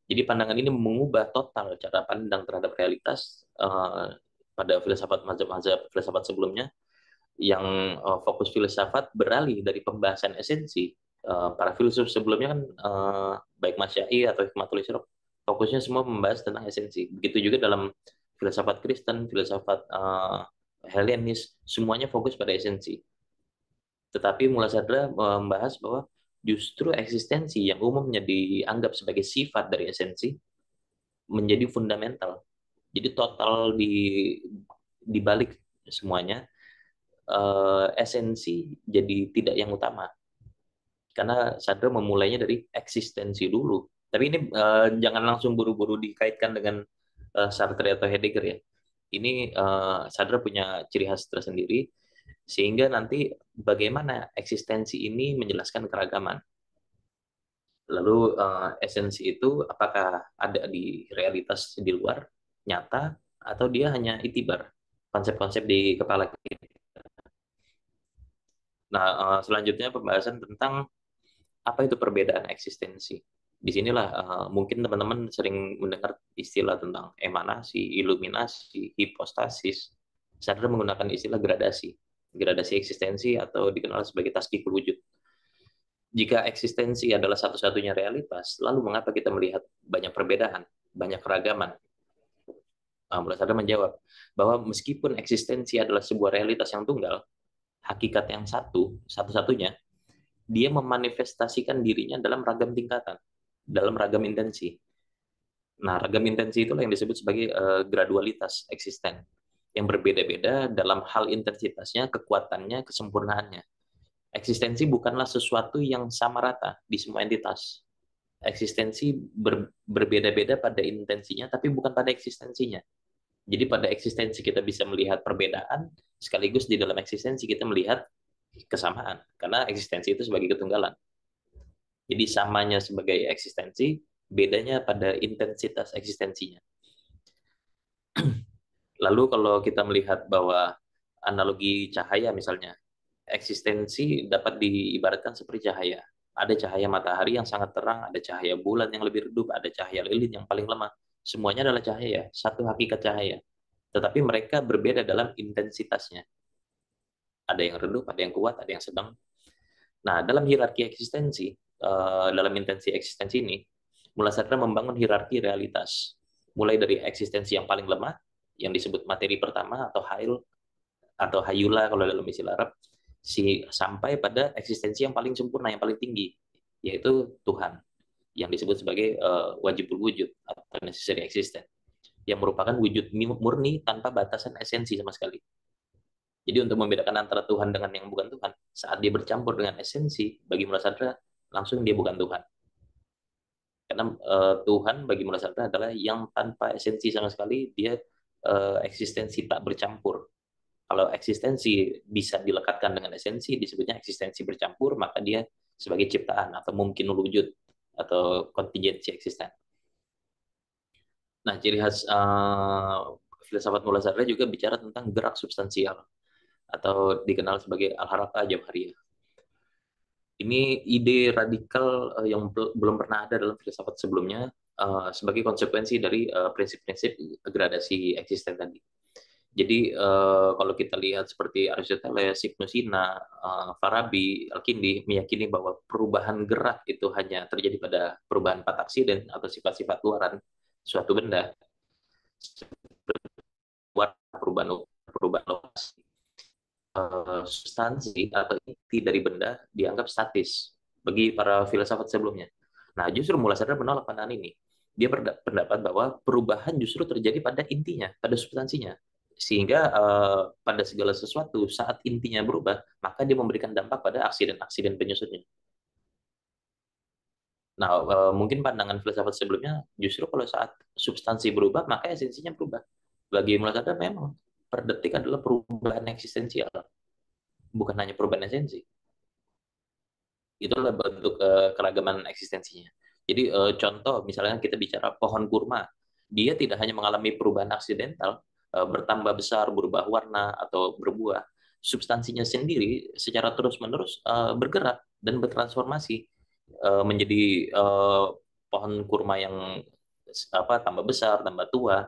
Jadi pandangan ini mengubah total cara pandang terhadap realitas pada filsafat filsafat sebelumnya, yang fokus filsafat beralih dari pembahasan esensi. Para filsuf sebelumnya kan baik Masyai atau Hikmatul Isyraq fokusnya semua membahas tentang esensi. Begitu juga dalam filsafat Kristen, filsafat Helenis, semuanya fokus pada esensi. Tetapi Mulasatra membahas bahwa justru eksistensi yang umumnya dianggap sebagai sifat dari esensi menjadi fundamental Jadi total di balik semuanya, esensi jadi tidak yang utama. Karena Sadra memulainya dari eksistensi dulu. Tapi ini jangan langsung buru-buru dikaitkan dengan Sartre atau Heidegger ya. Ini Sadra punya ciri khas tersendiri, sehingga nanti bagaimana eksistensi ini menjelaskan keragaman. Lalu esensi itu apakah ada di realitas di luar, nyata, atau dia hanya itibar, konsep-konsep di kepala kita. Nah, selanjutnya pembahasan tentang apa itu perbedaan eksistensi. Disinilah mungkin teman-teman sering mendengar istilah tentang emanasi, iluminasi, hipostasis. Sadra menggunakan istilah gradasi eksistensi atau dikenal sebagai taskikul wujud. Jika eksistensi adalah satu-satunya realitas, lalu mengapa kita melihat banyak perbedaan, banyak keragaman? Mulai Sadra menjawab bahwa meskipun eksistensi adalah sebuah realitas yang tunggal, hakikat yang satu-satunya, dia memanifestasikan dirinya dalam ragam tingkatan, dalam ragam intensi. Nah, ragam intensi itulah yang disebut sebagai gradualitas eksisten, yang berbeda-beda dalam hal intensitasnya, kekuatannya, kesempurnaannya. Eksistensi bukanlah sesuatu yang sama rata di semua entitas. Eksistensi berbeda-beda pada intensinya, tapi bukan pada eksistensinya. Jadi pada eksistensi kita bisa melihat perbedaan, sekaligus di dalam eksistensi kita melihat kesamaan, karena eksistensi itu sebagai ketunggalan. Jadi samanya sebagai eksistensi, bedanya pada intensitas eksistensinya. Lalu kalau kita melihat bahwa analogi cahaya misalnya, eksistensi dapat diibaratkan seperti cahaya. Ada cahaya matahari yang sangat terang, ada cahaya bulan yang lebih redup, ada cahaya lilin yang paling lemah. Semuanya adalah cahaya, satu hakikat cahaya. Tetapi mereka berbeda dalam intensitasnya. Ada yang redup, ada yang kuat, ada yang sedang. Nah, dalam hierarki eksistensi, dalam intensi eksistensi ini, Mulai Sadra membangun hierarki realitas. Mulai dari eksistensi yang paling lemah, yang disebut materi pertama atau hail, atau hayula kalau dalam istilah Arab, sampai pada eksistensi yang paling sempurna, yang paling tinggi, yaitu Tuhan, yang disebut sebagai wajibul wujud atau necessary existence, yang merupakan wujud murni tanpa batasan esensi sama sekali. Jadi untuk membedakan antara Tuhan dengan yang bukan Tuhan, saat dia bercampur dengan esensi, bagi Mulai Sadra, langsung dia bukan Tuhan. Karena Tuhan bagi Mulai Sadra adalah yang tanpa esensi sama sekali, dia eksistensi tak bercampur. Kalau eksistensi bisa dilekatkan dengan esensi, disebutnya eksistensi bercampur, maka dia sebagai ciptaan atau mungkin wujud atau kontingensi eksisten. Nah, ciri khas filsafat Mulai Sadra juga bicara tentang gerak substansial atau dikenal sebagai al-harakah jawhariyah. Ini ide radikal yang belum pernah ada dalam filsafat sebelumnya sebagai konsekuensi dari prinsip-prinsip gradasi eksisten tadi. Jadi kalau kita lihat seperti Aristoteles, Ibnu Sina, Farabi, Al-Kindi meyakini bahwa perubahan gerak itu hanya terjadi pada perubahan empat aksiden atau sifat-sifat luaran suatu benda, perubahan lokasi, substansi atau inti dari benda dianggap statis bagi para filsafat sebelumnya. Nah, justru Mulai Sadra menolak pandangan ini. Dia berpendapat bahwa perubahan justru terjadi pada intinya, pada substansinya. Sehingga pada segala sesuatu saat intinya berubah, maka dia memberikan dampak pada aksiden-aksiden penyusunnya. Nah, mungkin pandangan filsafat sebelumnya justru kalau saat substansi berubah, maka esensinya berubah. Bagi Mulai Sadra memang per detik adalah perubahan eksistensial, bukan hanya perubahan esensi. Itulah bentuk keragaman eksistensinya. Jadi contoh misalnya kita bicara pohon kurma, dia tidak hanya mengalami perubahan aksidental, bertambah besar, berubah warna atau berbuah, substansinya sendiri secara terus-menerus bergerak dan bertransformasi menjadi pohon kurma yang tambah besar, tambah tua.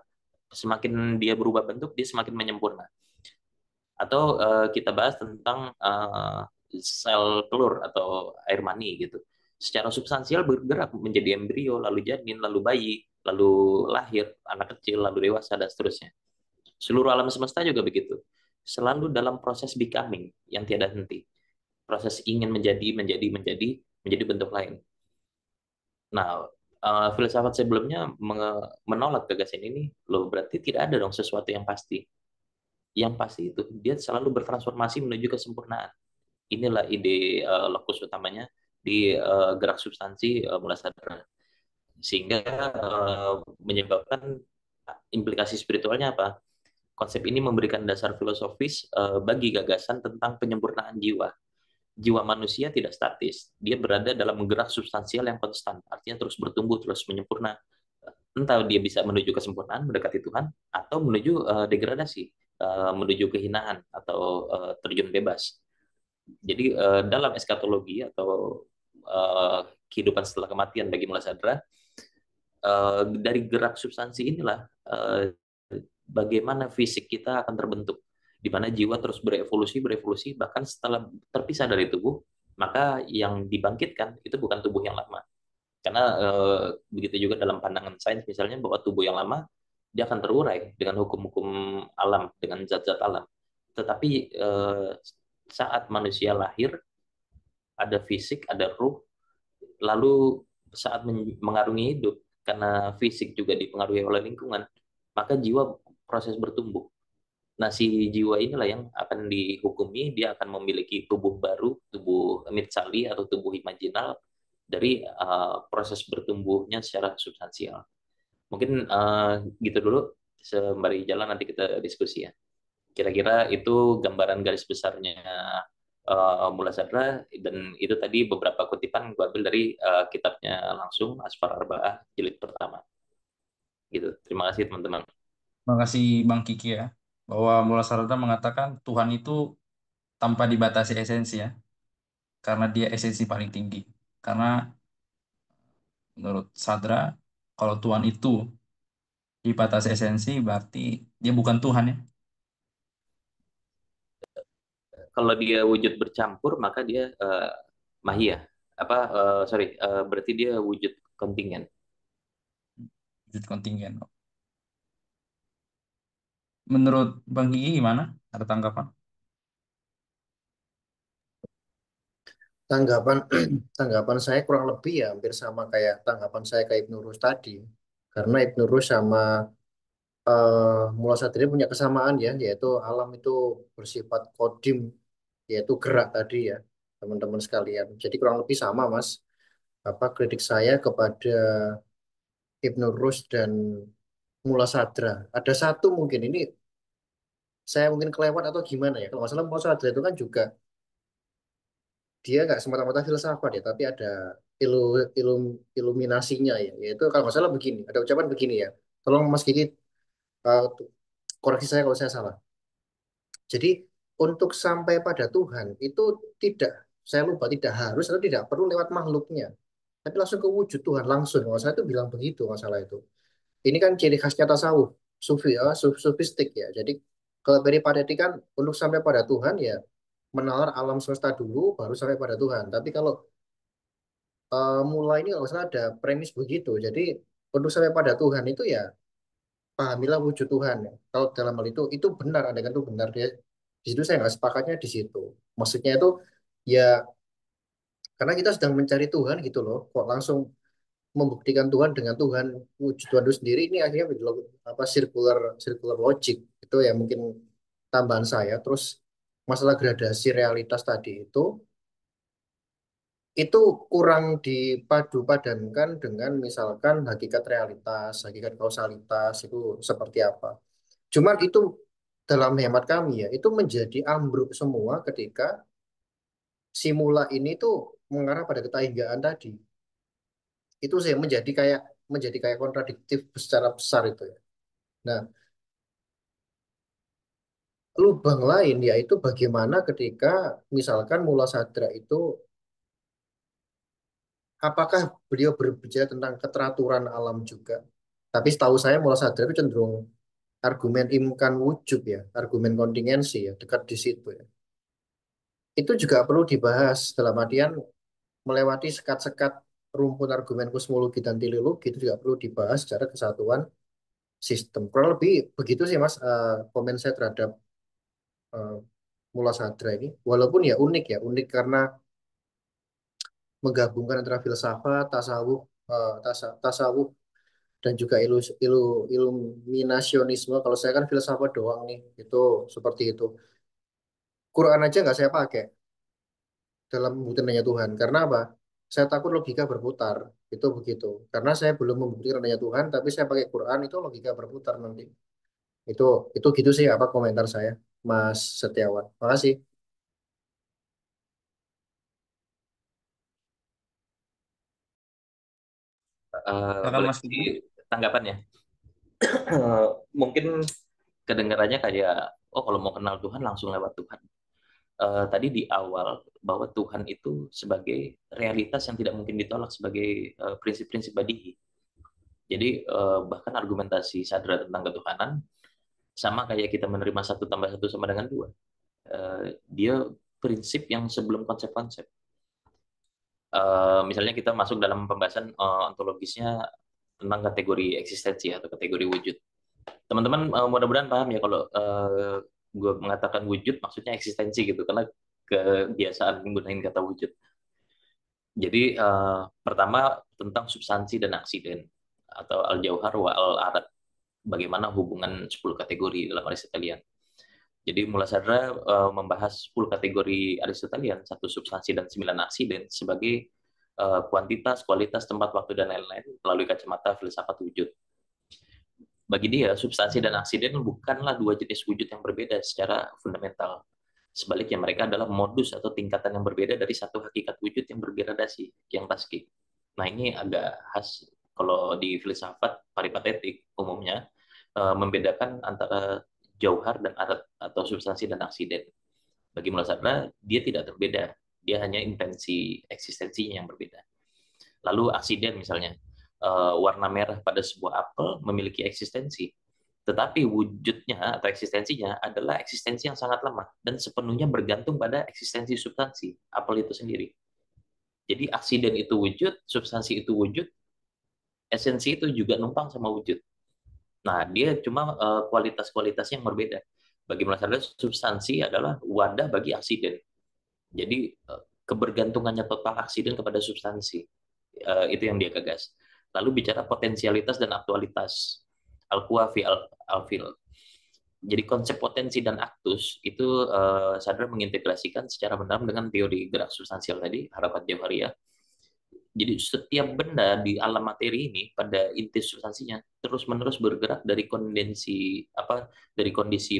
Semakin dia berubah bentuk, dia semakin menyempurna. Atau kita bahas tentang sel telur atau air mani gitu. Secara substansial bergerak menjadi embrio, lalu janin, lalu bayi, lalu lahir, anak kecil, lalu dewasa, dan seterusnya. Seluruh alam semesta juga begitu. Selalu dalam proses becoming yang tiada henti. Proses ingin menjadi bentuk lain. Nah, filsafat sebelumnya menolak gagasan ini, loh berarti tidak ada dong sesuatu yang pasti. Yang pasti itu dia selalu bertransformasi menuju kesempurnaan. Inilah ide lokus utamanya di gerak substansi mula sadar, sehingga menyebabkan implikasi spiritualnya apa? Konsep ini memberikan dasar filosofis bagi gagasan tentang penyempurnaan jiwa. Jiwa manusia tidak statis, dia berada dalam gerak substansial yang konstan, artinya terus bertumbuh, terus menyempurna. Entah dia bisa menuju kesempurnaan, mendekati Tuhan, atau menuju degradasi, menuju kehinaan, atau terjun bebas. Jadi dalam eskatologi atau kehidupan setelah kematian bagi Mulasandra, dari gerak substansi inilah bagaimana fisik kita akan terbentuk, di mana jiwa terus berevolusi, bahkan setelah terpisah dari tubuh, maka yang dibangkitkan itu bukan tubuh yang lama. Karena begitu juga dalam pandangan sains misalnya, bahwa tubuh yang lama dia akan terurai dengan hukum-hukum alam, dengan zat-zat alam. Tetapi saat manusia lahir, ada fisik, ada ruh, lalu saat mengarungi hidup, karena fisik juga dipengaruhi oleh lingkungan, maka jiwa proses bertumbuh. Nah, si jiwa inilah yang akan dihukumi, dia akan memiliki tubuh baru, tubuh mitsali atau tubuh imaginal dari proses bertumbuhnya secara substansial. Mungkin gitu dulu, sembari jalan nanti kita diskusi ya. Kira-kira itu gambaran garis besarnya Mula Sadra, dan itu tadi beberapa kutipan gue ambil dari kitabnya langsung Asfar Arba'ah jilid pertama. Gitu. Terima kasih teman-teman. Terima kasih Bang Kiki ya. Bahwa Mula Sarada mengatakan Tuhan itu tanpa dibatasi esensi ya. Karena dia esensi paling tinggi. Karena menurut Sadra, kalau Tuhan itu dibatasi esensi, berarti dia bukan Tuhan ya. Kalau dia wujud bercampur, maka dia mahia. Berarti dia wujud kontingen. Wujud kontingen. Menurut Bang Kiki gimana? Ada tanggapan? Tanggapan tanggapan saya kurang lebih ya hampir sama kayak tanggapan saya ke Ibnu Rus tadi. Karena Ibnu Rus sama Mula Sadria punya kesamaan ya, yaitu alam itu bersifat kodim, yaitu gerak tadi ya, teman-teman sekalian. Jadi kurang lebih sama, Mas. Apa kritik saya kepada Ibnu Rus dan Mula Sadra. Ada satu mungkin ini saya mungkin kelewat atau gimana ya. Kalau masalah Mula Sadra itu kan juga dia nggak semata-mata filsafat ya, tapi ada ilu, iluminasinya ya. Yaitu kalau nggak salah begini, ada ucapan begini ya. Tolong Mas Kiki eh, koreksi saya kalau saya salah. Jadi untuk sampai pada Tuhan itu tidak, saya lupa, tidak harus atau tidak perlu lewat makhluknya, tapi langsung ke wujud Tuhan langsung. Kalau saya itu bilang begitu masalah itu. Ini kan ciri khasnya tasawuf, sufi ya, sufistik ya. Jadi kalau peripatetik kan untuk sampai pada Tuhan ya menalar alam semesta dulu baru sampai pada Tuhan. Tapi kalau mulai ini kalau salah ada premis begitu. Jadi untuk sampai pada Tuhan itu ya pahamilah wujud Tuhan ya. Kalau dalam hal itu benar, ada kan itu benar dia. Di situ saya nggak sepakatnya di situ. Maksudnya itu ya karena kita sedang mencari Tuhan gitu loh. Kok langsung membuktikan Tuhan dengan Tuhan wujud Tuhan itu sendiri ini akhirnya apa circular circular logic itu ya mungkin tambahan saya. Terus masalah gradasi realitas tadi itu kurang dipadu padankan dengan misalkan hakikat realitas, hakikat kausalitas itu seperti apa. Cuman itu dalam hemat kami ya, itu menjadi ambruk semua ketika simula ini tuh mengarah pada ketahinggaan tadi. Itu sih yang menjadi kayak kontradiktif secara besar itu ya. Nah, lubang lain yaitu bagaimana ketika misalkan Mula Sadra itu apakah beliau berbicara tentang keteraturan alam juga. Tapi setahu saya Mula Sadra itu cenderung argumen imkan wujud ya, argumen kontingensi ya, dekat di situ ya. Itu juga perlu dibahas dalam artian melewati sekat-sekat rumpun argumen kosmologi dan teleologi itu juga perlu dibahas secara kesatuan sistem. Kurang lebih begitu sih Mas komen saya terhadap eh, Mula Sadra ini. Walaupun ya unik karena menggabungkan antara filsafat, tasawuf, tasawuf dan juga iluminasionisme. Kalau saya kan filsafat doang nih, itu seperti itu. Quran aja nggak saya pakai dalam membuktikan adanya Tuhan. Karena apa? Saya takut logika berputar. Itu begitu. Karena saya belum membuktikan adanya Tuhan, tapi saya pakai Quran itu logika berputar nanti. Itu itu gitu sih apa komentar saya, Mas Setiawan. Makasih. Silakan Boleh Mas kasih Gigi. tanggapannya. Mungkin kedengarannya kayak, oh kalau mau kenal Tuhan langsung lewat Tuhan. Tadi di awal bahwa Tuhan itu sebagai realitas yang tidak mungkin ditolak sebagai prinsip-prinsip badihi. Jadi bahkan argumentasi sadra tentang ketuhanan sama kayak kita menerima 1+1 sama dengan 2. Dia prinsip yang sebelum konsep-konsep. Misalnya kita masuk dalam pembahasan ontologisnya tentang kategori eksistensi atau kategori wujud. Teman-teman mudah-mudahan paham ya kalau gue mengatakan wujud maksudnya eksistensi gitu, karena kebiasaan menggunakan kata wujud. Jadi pertama tentang substansi dan aksiden atau al-jauhar wa al-arad. Bagaimana hubungan 10 kategori dalam Aristotelian. Jadi Mula Sadra membahas 10 kategori Aristotelian, 1 substansi dan 9 aksiden sebagai kuantitas, kualitas, tempat, waktu, dan lain-lain melalui kacamata filsafat wujud. Bagi dia, substansi dan aksiden bukanlah 2 jenis wujud yang berbeda secara fundamental. Sebaliknya, mereka adalah modus atau tingkatan yang berbeda dari satu hakikat wujud yang bergradasi, yang taski. Nah, ini agak khas kalau di filsafat paripatetik umumnya, membedakan antara jauhar dan arat atau substansi dan aksiden. Bagi Mula Sadra, dia tidak berbeda. Dia hanya intensi eksistensinya yang berbeda. Lalu aksiden misalnya, warna merah pada sebuah apel memiliki eksistensi, tetapi wujudnya atau eksistensinya adalah eksistensi yang sangat lemah dan sepenuhnya bergantung pada eksistensi substansi apel itu sendiri. Jadi aksiden itu wujud, substansi itu wujud, esensi itu juga numpang sama wujud. Nah, dia cuma kualitas-kualitas yang berbeda. Bagi Mas Sadra, substansi adalah wadah bagi aksiden. Jadi kebergantungannya total aksiden kepada substansi. Itu yang dia gagas. Lalu bicara potensialitas dan aktualitas. Al-Quwa fi al-fil. Jadi konsep potensi dan aktus itu Sadra mengintegrasikan secara mendalam dengan teori gerak substansial tadi, harakat Jauhariyah. Jadi setiap benda di alam materi ini pada inti substansinya terus-menerus bergerak dari kondisi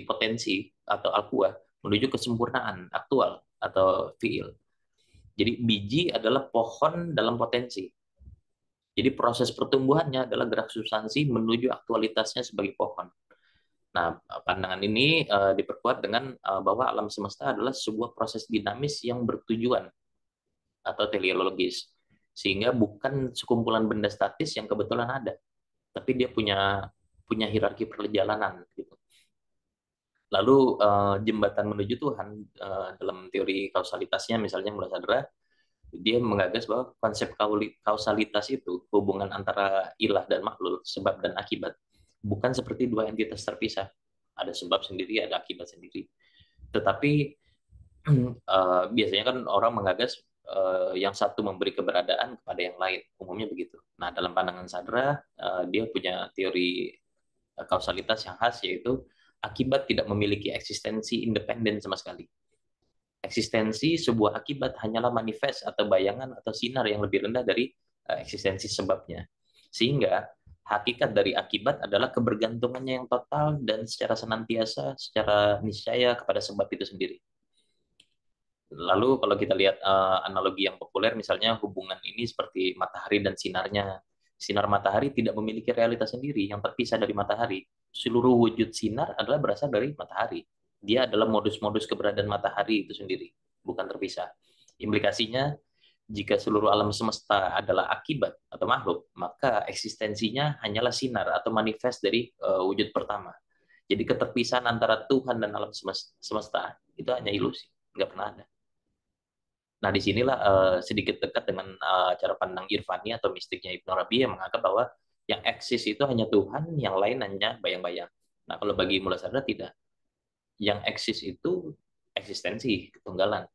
potensi atau al-quwa menuju kesempurnaan aktual atau fiil. Jadi biji adalah pohon dalam potensi. Jadi proses pertumbuhannya adalah gerak substansi menuju aktualitasnya sebagai pohon. Nah, pandangan ini diperkuat dengan bahwa alam semesta adalah sebuah proses dinamis yang bertujuan atau teleologis. Sehingga bukan sekumpulan benda statis yang kebetulan ada, tapi dia punya hierarki perjalanan gitu. Lalu jembatan menuju Tuhan dalam teori kausalitasnya misalnya Mula Sadra, dia menggagas bahwa konsep kausalitas itu hubungan antara ilah dan makhluk, sebab dan akibat, bukan seperti 2 entitas terpisah. Ada sebab sendiri, ada akibat sendiri. Tetapi biasanya kan orang menggagas yang satu memberi keberadaan kepada yang lain, umumnya begitu. Nah, dalam pandangan Sadra, dia punya teori kausalitas yang khas, yaitu akibat tidak memiliki eksistensi independen sama sekali. Eksistensi sebuah akibat hanyalah manifest atau bayangan atau sinar yang lebih rendah dari eksistensi sebabnya. Sehingga hakikat dari akibat adalah kebergantungannya yang total dan secara senantiasa, secara niscaya kepada sebab itu sendiri. Lalu kalau kita lihat analogi yang populer, misalnya hubungan ini seperti matahari dan sinarnya. Sinar matahari tidak memiliki realitas sendiri yang terpisah dari matahari. Seluruh wujud sinar adalah berasal dari matahari. Dia adalah modus-modus keberadaan matahari itu sendiri, bukan terpisah. Implikasinya, jika seluruh alam semesta adalah akibat atau makhluk, maka eksistensinya hanyalah sinar atau manifest dari wujud pertama. Jadi keterpisahan antara Tuhan dan alam semesta itu hanya ilusi, nggak pernah ada. Nah, disinilah sedikit dekat dengan cara pandang Irfani atau mistiknya Ibnu Arabi yang menganggap bahwa yang eksis itu hanya Tuhan, yang lain hanya bayang-bayang. Nah, kalau bagi Mula Sadra tidak. Yang eksis itu eksistensi, ketunggalan.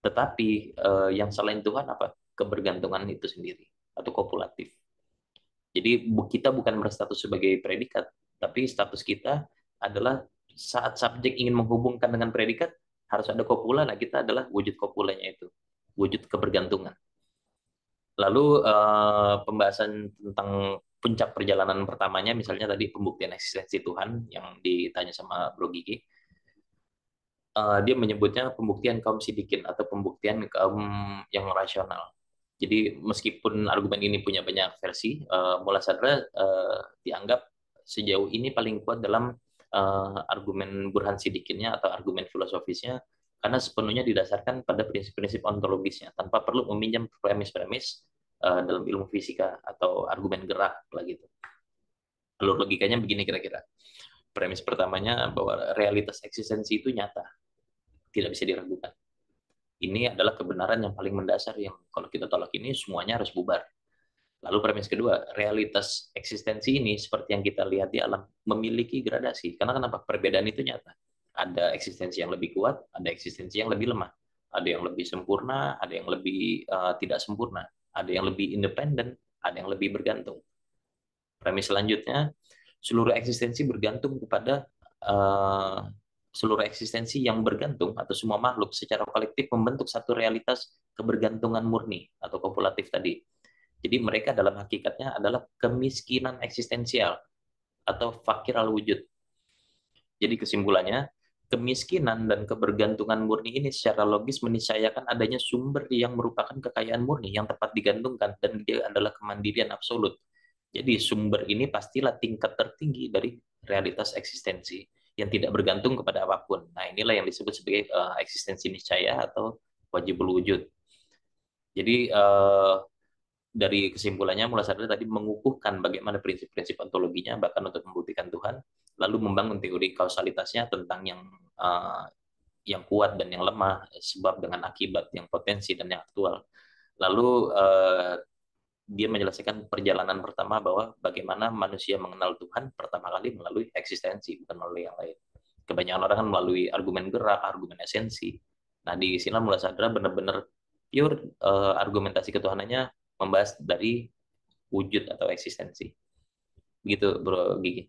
Tetapi yang selain Tuhan apa? Kebergantungan itu sendiri atau kopulatif. Jadi kita bukan berstatus sebagai predikat, tapi status kita adalah saat subjek ingin menghubungkan dengan predikat, harus ada kopula. Nah, kita adalah wujud kopulanya itu, wujud kebergantungan. Lalu pembahasan tentang puncak perjalanan pertamanya, misalnya tadi pembuktian eksistensi Tuhan yang ditanya sama Bro Gigi, dia menyebutnya pembuktian kaum sidikin atau pembuktian kaum yang rasional. Jadi meskipun argumen ini punya banyak versi, Mula Sadra dianggap sejauh ini paling kuat dalam argumen Burhan Sidikinnya atau argumen filosofisnya, karena sepenuhnya didasarkan pada prinsip-prinsip ontologisnya tanpa perlu meminjam premis-premis dalam ilmu fisika atau argumen gerak lah gitu. Alur logikanya begini kira-kira. Premis pertamanya bahwa realitas eksistensi itu nyata, tidak bisa diragukan. Ini adalah kebenaran yang paling mendasar yang kalau kita tolak ini semuanya harus bubar. Lalu premis kedua, realitas eksistensi ini seperti yang kita lihat di alam memiliki gradasi. Karena kenapa? Perbedaan itu nyata. Ada eksistensi yang lebih kuat, ada eksistensi yang lebih lemah. Ada yang lebih sempurna, ada yang lebih tidak sempurna. Ada yang lebih independen, ada yang lebih bergantung. Premis selanjutnya, seluruh eksistensi bergantung kepada seluruh eksistensi yang bergantung atau semua makhluk secara kolektif membentuk satu realitas kebergantungan murni atau kopulatif tadi. Jadi mereka dalam hakikatnya adalah kemiskinan eksistensial atau fakir al wujud. Jadi kesimpulannya, kemiskinan dan kebergantungan murni ini secara logis meniscayakan adanya sumber yang merupakan kekayaan murni yang tepat digantungkan dan dia adalah kemandirian absolut. Jadi sumber ini pastilah tingkat tertinggi dari realitas eksistensi yang tidak bergantung kepada apapun. Nah, inilah yang disebut sebagai eksistensi niscaya atau wajibul wujud. Jadi dari kesimpulannya Mullah Sadra tadi mengukuhkan bagaimana prinsip-prinsip ontologinya bahkan untuk membuktikan Tuhan, lalu membangun teori kausalitasnya tentang yang kuat dan yang lemah, sebab dengan akibat, yang potensi dan yang aktual. Lalu dia menyelesaikan perjalanan pertama bahwa bagaimana manusia mengenal Tuhan pertama kali melalui eksistensi, bukan melalui yang lain. Kebanyakan orang kan melalui argumen gerak, argumen esensi. Nah, di sini Mullah Sadra benar-benar pure argumentasi ketuhanannya membahas dari wujud atau eksistensi. Begitu, Bro Gigi.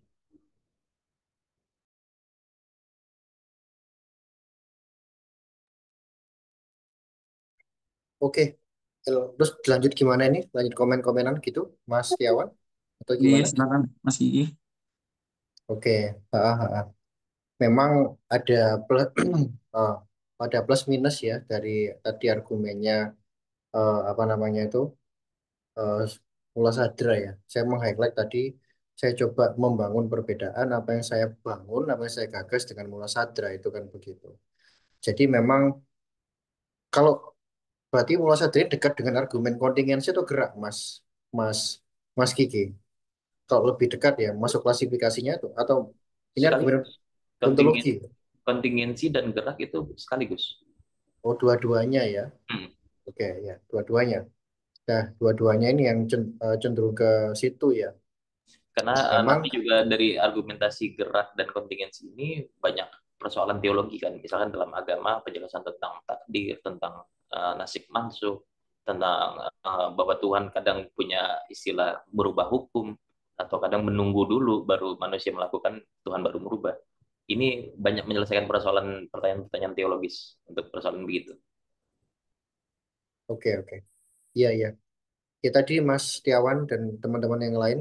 Oke, terus lanjut gimana ini? Lanjut komen-komenan gitu, Mas Tiawan? Atau Iya, gimana? silakan Mas Gigi. Oke, memang ada plus, eh, ada plus minus ya dari tadi argumennya apa namanya itu eh, Mullah Sadra ya. Saya meng-highlight tadi, saya coba membangun perbedaan apa yang saya bangun, apa yang saya gagas dengan Mullah Sadra itu kan begitu. Jadi memang kalau berarti Mullah Sadra ini dekat dengan argumen kontingensi atau gerak, Mas, Mas Kiki. Kalau lebih dekat ya masuk klasifikasinya tuh atau ini argumen Sekaligus. ontologi. Kontingensi dan gerak itu sekaligus. Oh, dua-duanya ya. Hmm. Oke, ya, dua-duanya. Nah, dua-duanya ini yang cenderung ke situ ya. Karena Memang, nanti juga dari argumentasi gerak dan kontingensi ini banyak persoalan teologi kan. Misalkan dalam agama penjelasan tentang takdir, tentang nasib mansukh, tentang bahwa Tuhan kadang punya istilah merubah hukum atau kadang menunggu dulu baru manusia melakukan, Tuhan baru merubah. Ini banyak menyelesaikan persoalan pertanyaan-pertanyaan teologis untuk persoalan begitu. oke. Iya, iya. Ya tadi Mas Setiawan dan teman-teman yang lain,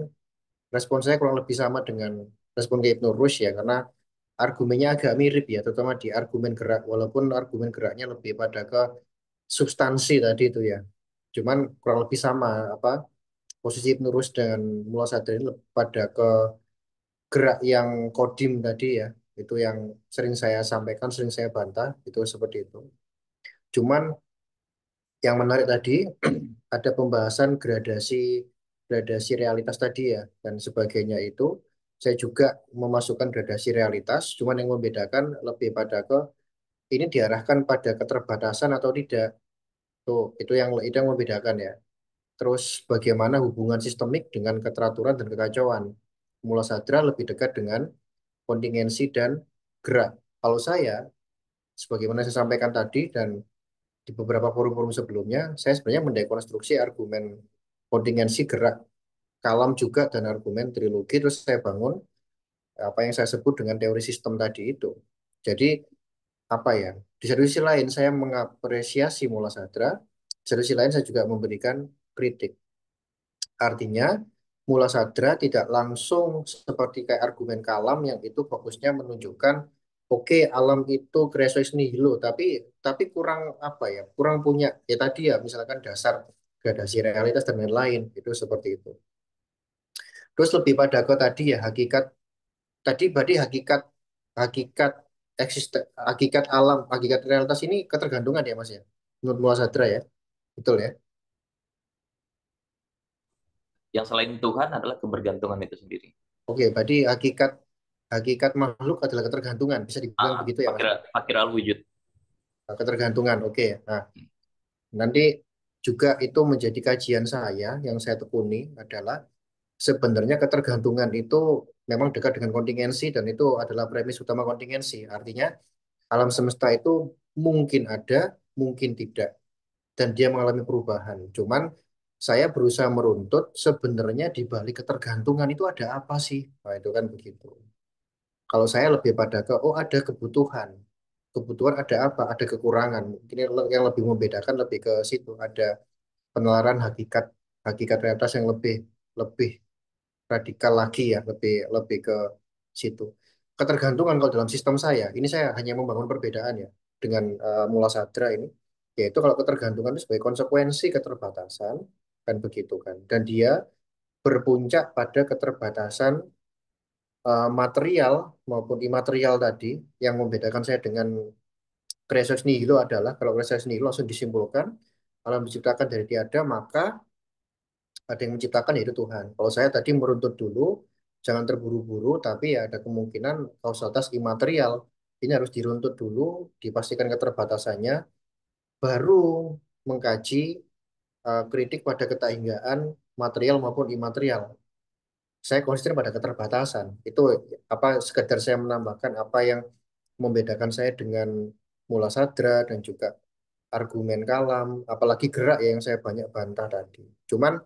respon saya kurang lebih sama dengan respon ke Ibnu Rushd ya, karena argumennya agak mirip ya, terutama di argumen gerak, walaupun argumen geraknya lebih pada ke substansi tadi itu ya. Cuman kurang lebih sama, apa, posisi Ibnu Rushd dan Mullah Sadri ini lebih pada ke gerak yang kodim tadi ya, itu yang sering saya sampaikan, sering saya bantah, itu seperti itu. Cuman yang menarik tadi ada pembahasan gradasi gradasi realitas tadi ya dan sebagainya itu saya juga memasukkan gradasi realitas cuman yang membedakan lebih pada ke ini diarahkan pada keterbatasan atau tidak tuh itu yang membedakan ya terus bagaimana hubungan sistemik dengan keteraturan dan kekacauan Mula Sadra lebih dekat dengan kontingensi dan gerak kalau saya sebagaimana saya sampaikan tadi dan di beberapa forum-forum sebelumnya, saya sebenarnya mendekonstruksi argumen kontingensi gerak kalam juga dan argumen trilogi, terus saya bangun apa yang saya sebut dengan teori sistem tadi itu. Jadi apa ya? Di satu sisi lain saya mengapresiasi Mula Sadra, di satu sisi lain saya juga memberikan kritik. Artinya Mula Sadra tidak langsung seperti kayak argumen kalam yang itu fokusnya menunjukkan oke alam itu creatio ex nihilo, tapi kurang apa ya? Kurang punya ya tadi ya misalkan dasar gradasi realitas dan lain-lain itu seperti itu. Terus lebih pada ke tadi ya hakikat tadi berarti hakikat hakikat hakikat alam, hakikat realitas ini ketergantungan ya Mas ya. Menurut Mula Sadra ya. Betul ya. Yang selain Tuhan adalah kebergantungan itu sendiri. Oke, berarti hakikat hakikat makhluk adalah ketergantungan. Bisa dibilang begitu ya Mas? Fakir al-wujud. Nah, ketergantungan. Oke. Nah, nanti juga itu menjadi kajian saya yang saya tekuni adalah sebenarnya ketergantungan itu memang dekat dengan kontingensi dan itu adalah premis utama kontingensi. Artinya alam semesta itu mungkin ada, mungkin tidak. Dan dia mengalami perubahan. Cuman saya berusaha meruntut sebenarnya di balik ketergantungan itu ada apa sih? Nah, itu kan begitu. Kalau saya lebih pada ke, oh ada kebutuhan. Kebutuhan ada apa? Ada kekurangan. Mungkin yang lebih membedakan lebih ke situ. Ada penelaran hakikat hakikat realitas yang lebih lebih radikal lagi ya, lebih lebih ke situ. Ketergantungan kalau dalam sistem saya, ini saya hanya membangun perbedaan ya dengan Mula Sadra ini, yaitu kalau ketergantungan itu sebagai konsekuensi keterbatasan kan begitu kan, dan dia berpuncak pada keterbatasan material maupun imaterial tadi. Yang membedakan saya dengan creatio ex nihilo adalah kalau creatio ex nihilo langsung disimpulkan alam diciptakan dari tiada maka ada yang menciptakan yaitu Tuhan. Kalau saya tadi meruntut dulu, jangan terburu-buru, tapi ya ada kemungkinan kausalitas imaterial. Ini harus diruntut dulu, dipastikan keterbatasannya, baru mengkaji kritik pada ketahinggaan material maupun imaterial. Saya konsisten pada keterbatasan. Itu apa sekedar saya menambahkan apa yang membedakan saya dengan Mula Sadra dan juga argumen kalam, apalagi gerak ya yang saya banyak bantah tadi. Cuman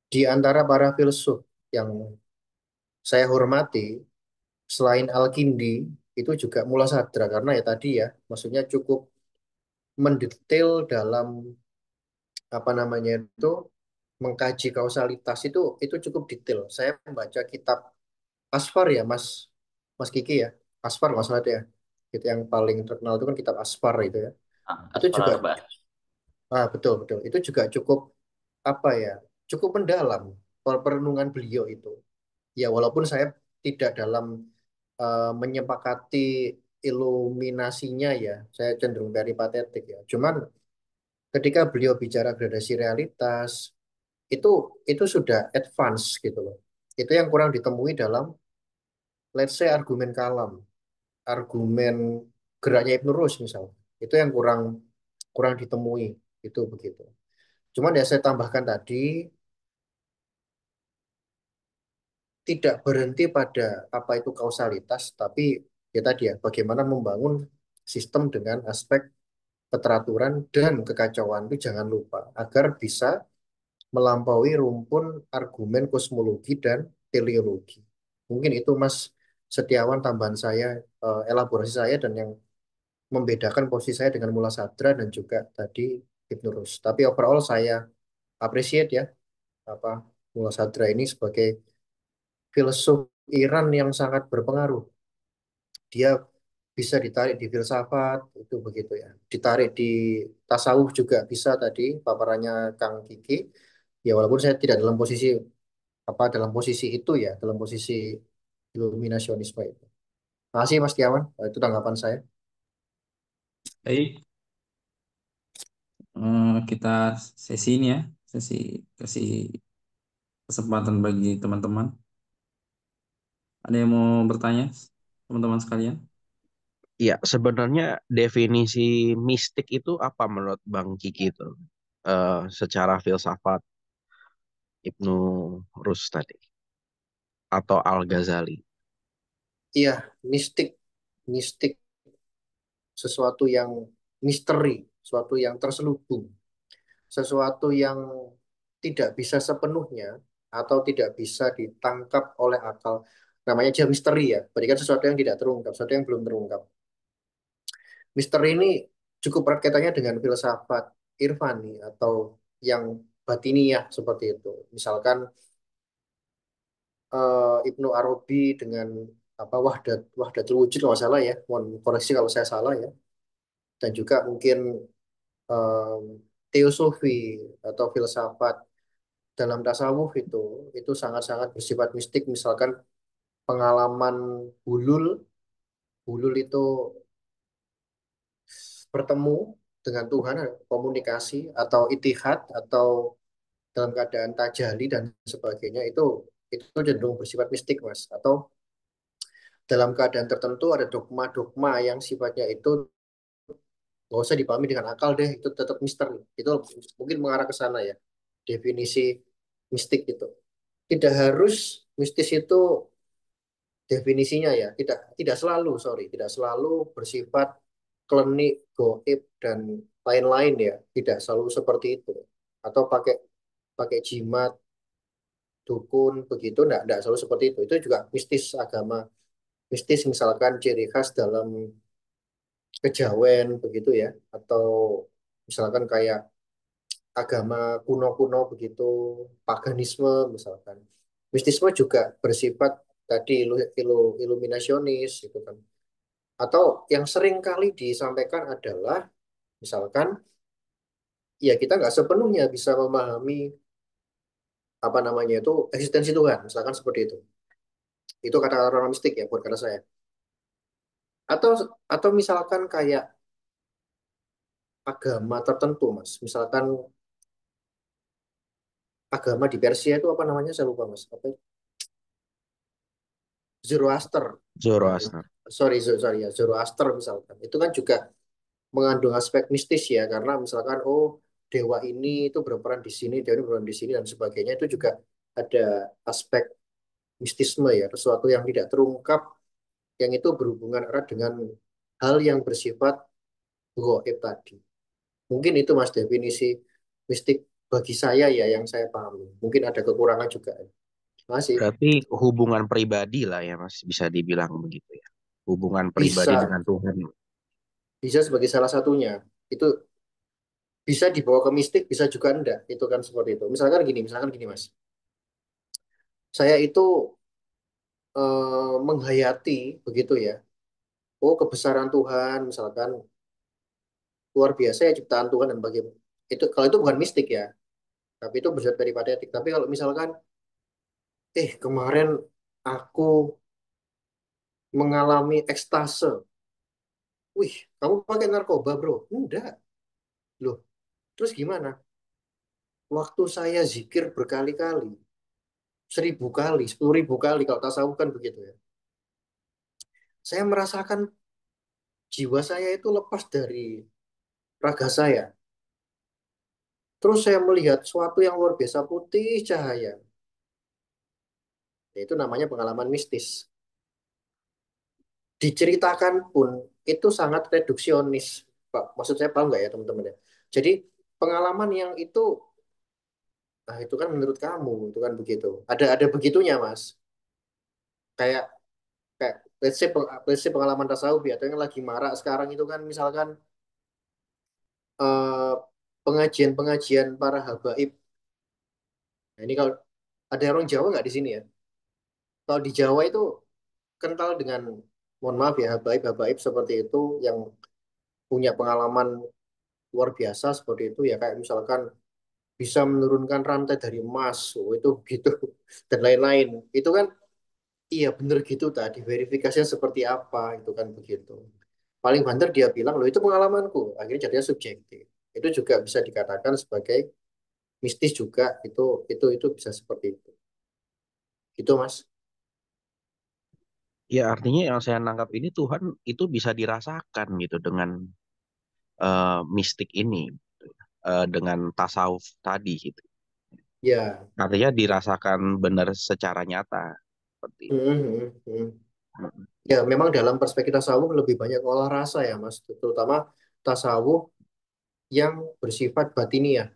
di antara para filsuf yang saya hormati, selain Al-Kindi, itu juga Mula Sadra karena ya tadi ya, maksudnya cukup mendetail dalam apa namanya itu mengkaji kausalitas itu cukup detail. Saya membaca kitab Asfar ya, Mas Kiki ya, Asfar nggak salah ya. Itu yang paling terkenal itu kan kitab Asfar itu ya. Itu juga, Aspararba. betul betul, itu juga cukup apa ya, cukup mendalam perenungan beliau itu. Ya, walaupun saya tidak dalam menyepakati iluminasinya ya, saya cenderung peripatetik ya. Cuman ketika beliau bicara gradasi realitas, itu itu sudah advance gitu loh. Itu yang kurang ditemui dalam, let's say argumen kalam, argumen geraknya Ibn Rushd misalnya. Itu yang kurang kurang ditemui, itu begitu. Cuman ya saya tambahkan tadi, tidak berhenti pada apa itu kausalitas, tapi ya tadi ya, bagaimana membangun sistem dengan aspek keteraturan dan kekacauan itu jangan lupa, agar bisa melampaui rumpun argumen kosmologi dan teleologi. Mungkin itu Mas Setiawan tambahan saya, elaborasi saya dan yang membedakan posisi saya dengan Mula Sadra dan juga tadi Ibnu Rus. Tapi overall saya appreciate ya apa Mula Sadra ini sebagai filsuf Iran yang sangat berpengaruh. Dia bisa ditarik di filsafat, itu begitu ya. Ditarik di tasawuf juga bisa tadi paparannya Kang Kiki. Ya walaupun saya tidak dalam posisi apa dalam posisi itu ya, dalam posisi iluminasionisme itu. Terima kasih Mas Tiawan, itu tanggapan saya. Baik, kita sesi ini ya, sesi kasih kesempatan bagi teman-teman. Ada yang mau bertanya, teman-teman sekalian? Ya, sebenarnya definisi mistik itu apa menurut Bang Kiki itu? Secara filsafat Ibnu Rus tadi atau Al-Ghazali. Iya, mistik, mistik sesuatu yang misteri, sesuatu yang terselubung, sesuatu yang tidak bisa sepenuhnya. atau tidak bisa ditangkap oleh akal. Namanya aja misteri ya. Berarti kan sesuatu yang tidak terungkap, sesuatu yang belum terungkap. Misteri ini cukup erat kaitannya dengan filsafat irfani atau yang batiniah seperti itu. Misalkan Ibnu Arabi dengan apa Wahdatul Wujud kalau nggak salah ya, mohon koreksi kalau saya salah ya. Dan juga mungkin em, teosofi atau filsafat dalam tasawuf itu sangat-sangat bersifat mistik. Misalkan pengalaman hulul, hulul itu bertemu dengan Tuhan, komunikasi atau itihad atau dalam keadaan tajali dan sebagainya itu cenderung bersifat mistik Mas. Atau dalam keadaan tertentu ada dogma-dogma yang sifatnya itu nggak usah dipahami dengan akal deh, itu tetap misteri. Itu mungkin mengarah ke sana ya. Definisi mistik itu. Tidak harus mistis itu definisinya ya, tidak tidak selalu, sorry, tidak selalu bersifat klinik, goib dan lain-lain ya. Tidak selalu seperti itu. Atau pakai pakai jimat, dukun begitu, enggak selalu seperti itu. Itu juga mistis agama. Mistis misalkan ciri khas dalam kejawen begitu ya, atau misalkan kayak agama kuno-kuno begitu, paganisme misalkan. Mistisme juga bersifat tadi iluminasionis itu kan. Atau yang sering kali disampaikan adalah misalkan ya kita nggak sepenuhnya bisa memahami apa namanya itu eksistensi Tuhan, misalkan seperti itu. Itu kata orang mistik ya, buat kata saya. Atau atau misalkan kayak agama tertentu, Mas. Misalkan agama di Persia itu apa namanya? Saya lupa, Mas. Apa? Zoroaster. Nah, Zoroaster. sorry ya, Zoroaster misalkan. Itu kan juga mengandung aspek mistis ya, karena misalkan oh dewa ini itu berperan di sini, dewa ini berperan di sini dan sebagainya itu juga ada aspek mistisme ya, sesuatu yang tidak terungkap yang itu berhubungan erat dengan hal yang bersifat gaib tadi. Mungkin itu Mas definisi mistik bagi saya ya yang saya pahami. Mungkin ada kekurangan juga. Masih Berarti hubungan pribadi lah ya Mas, bisa dibilang begitu ya. Hubungan pribadi bisa dengan Tuhan. bisa sebagai salah satunya. Itu bisa dibawa ke mistik, bisa juga enggak. Itu kan seperti itu. Misalkan gini Mas. Saya itu menghayati begitu ya. Oh, kebesaran Tuhan misalkan luar biasa ya ciptaan Tuhan dan bagaimana. Itu kalau itu bukan mistik ya, tapi itu bersifat peripatetik. Tapi kalau misalkan kemarin aku mengalami ekstase. Wih, kamu pakai narkoba, bro? Enggak. Loh, terus gimana? Waktu saya zikir berkali-kali, 1.000 kali, 10.000 kali, kalau tasawuf kan begitu ya. Saya merasakan jiwa saya itu lepas dari raga saya. Terus saya melihat sesuatu yang luar biasa putih cahaya. Itu namanya pengalaman mistis. Diceritakan pun itu sangat reduksionis. Pak, maksud saya paham nggak ya teman-teman ya? Jadi pengalaman yang itu, nah itu kan menurut kamu, itu kan begitu. Ada begitunya, Mas. Kayak kayak let's say pengalaman tasawuf ya, atau yang lagi marak sekarang itu kan misalkan eh, pengajian-pengajian para habaib. Nah, ini kalau ada orang Jawa nggak di sini ya? Kalau di Jawa itu kental dengan, mohon maaf ya, habaib-habaib seperti itu yang punya pengalaman luar biasa seperti itu ya, kayak misalkan bisa menurunkan rantai dari emas, oh, itu gitu dan lain-lain. Itu kan iya bener gitu tadi verifikasinya seperti apa itu kan begitu. Paling banter dia bilang loh itu pengalamanku, akhirnya jadinya subjektif. Itu juga bisa dikatakan sebagai mistis juga, itu bisa seperti itu. Gitu Mas. Ya artinya yang saya nangkap ini Tuhan itu bisa dirasakan gitu dengan mistik ini, dengan tasawuf tadi gitu. Ya. Artinya dirasakan benar secara nyata seperti Hmm, itu. hmm, hmm. Ya, memang dalam perspektif tasawuf lebih banyak olah rasa ya, Mas. Terutama tasawuf yang bersifat batiniah.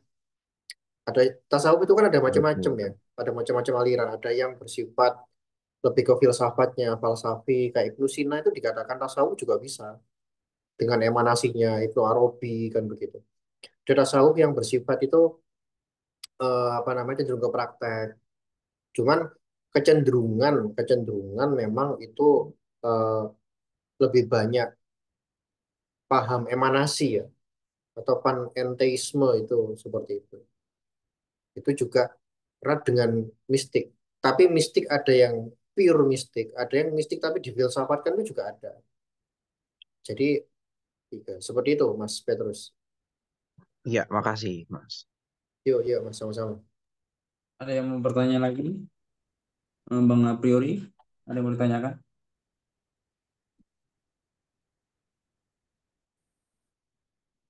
Ada tasawuf itu kan ada macam-macam Betul. ya. Ada macam-macam aliran. Ada yang bersifat lebih ke filsafatnya, falsafi, kayak Ibnu Sina itu dikatakan tasawuf juga bisa. Dengan emanasinya Ibnu Arabi kan begitu. Ada tasawuf yang bersifat itu apa namanya cenderung ke praktek. Cuman kecenderungan memang itu eh, lebih banyak paham emanasi ya atau panenteisme itu seperti itu. Itu juga erat dengan mistik. Tapi mistik ada yang pure mistik, ada yang mistik tapi difilsafatkan itu juga ada. Jadi seperti itu Mas Petrus. Iya, makasih, Mas. Yuk, yuk Mas sama-sama. Ada yang mau bertanya lagi? Bang a priori, ada yang mau ditanyakan?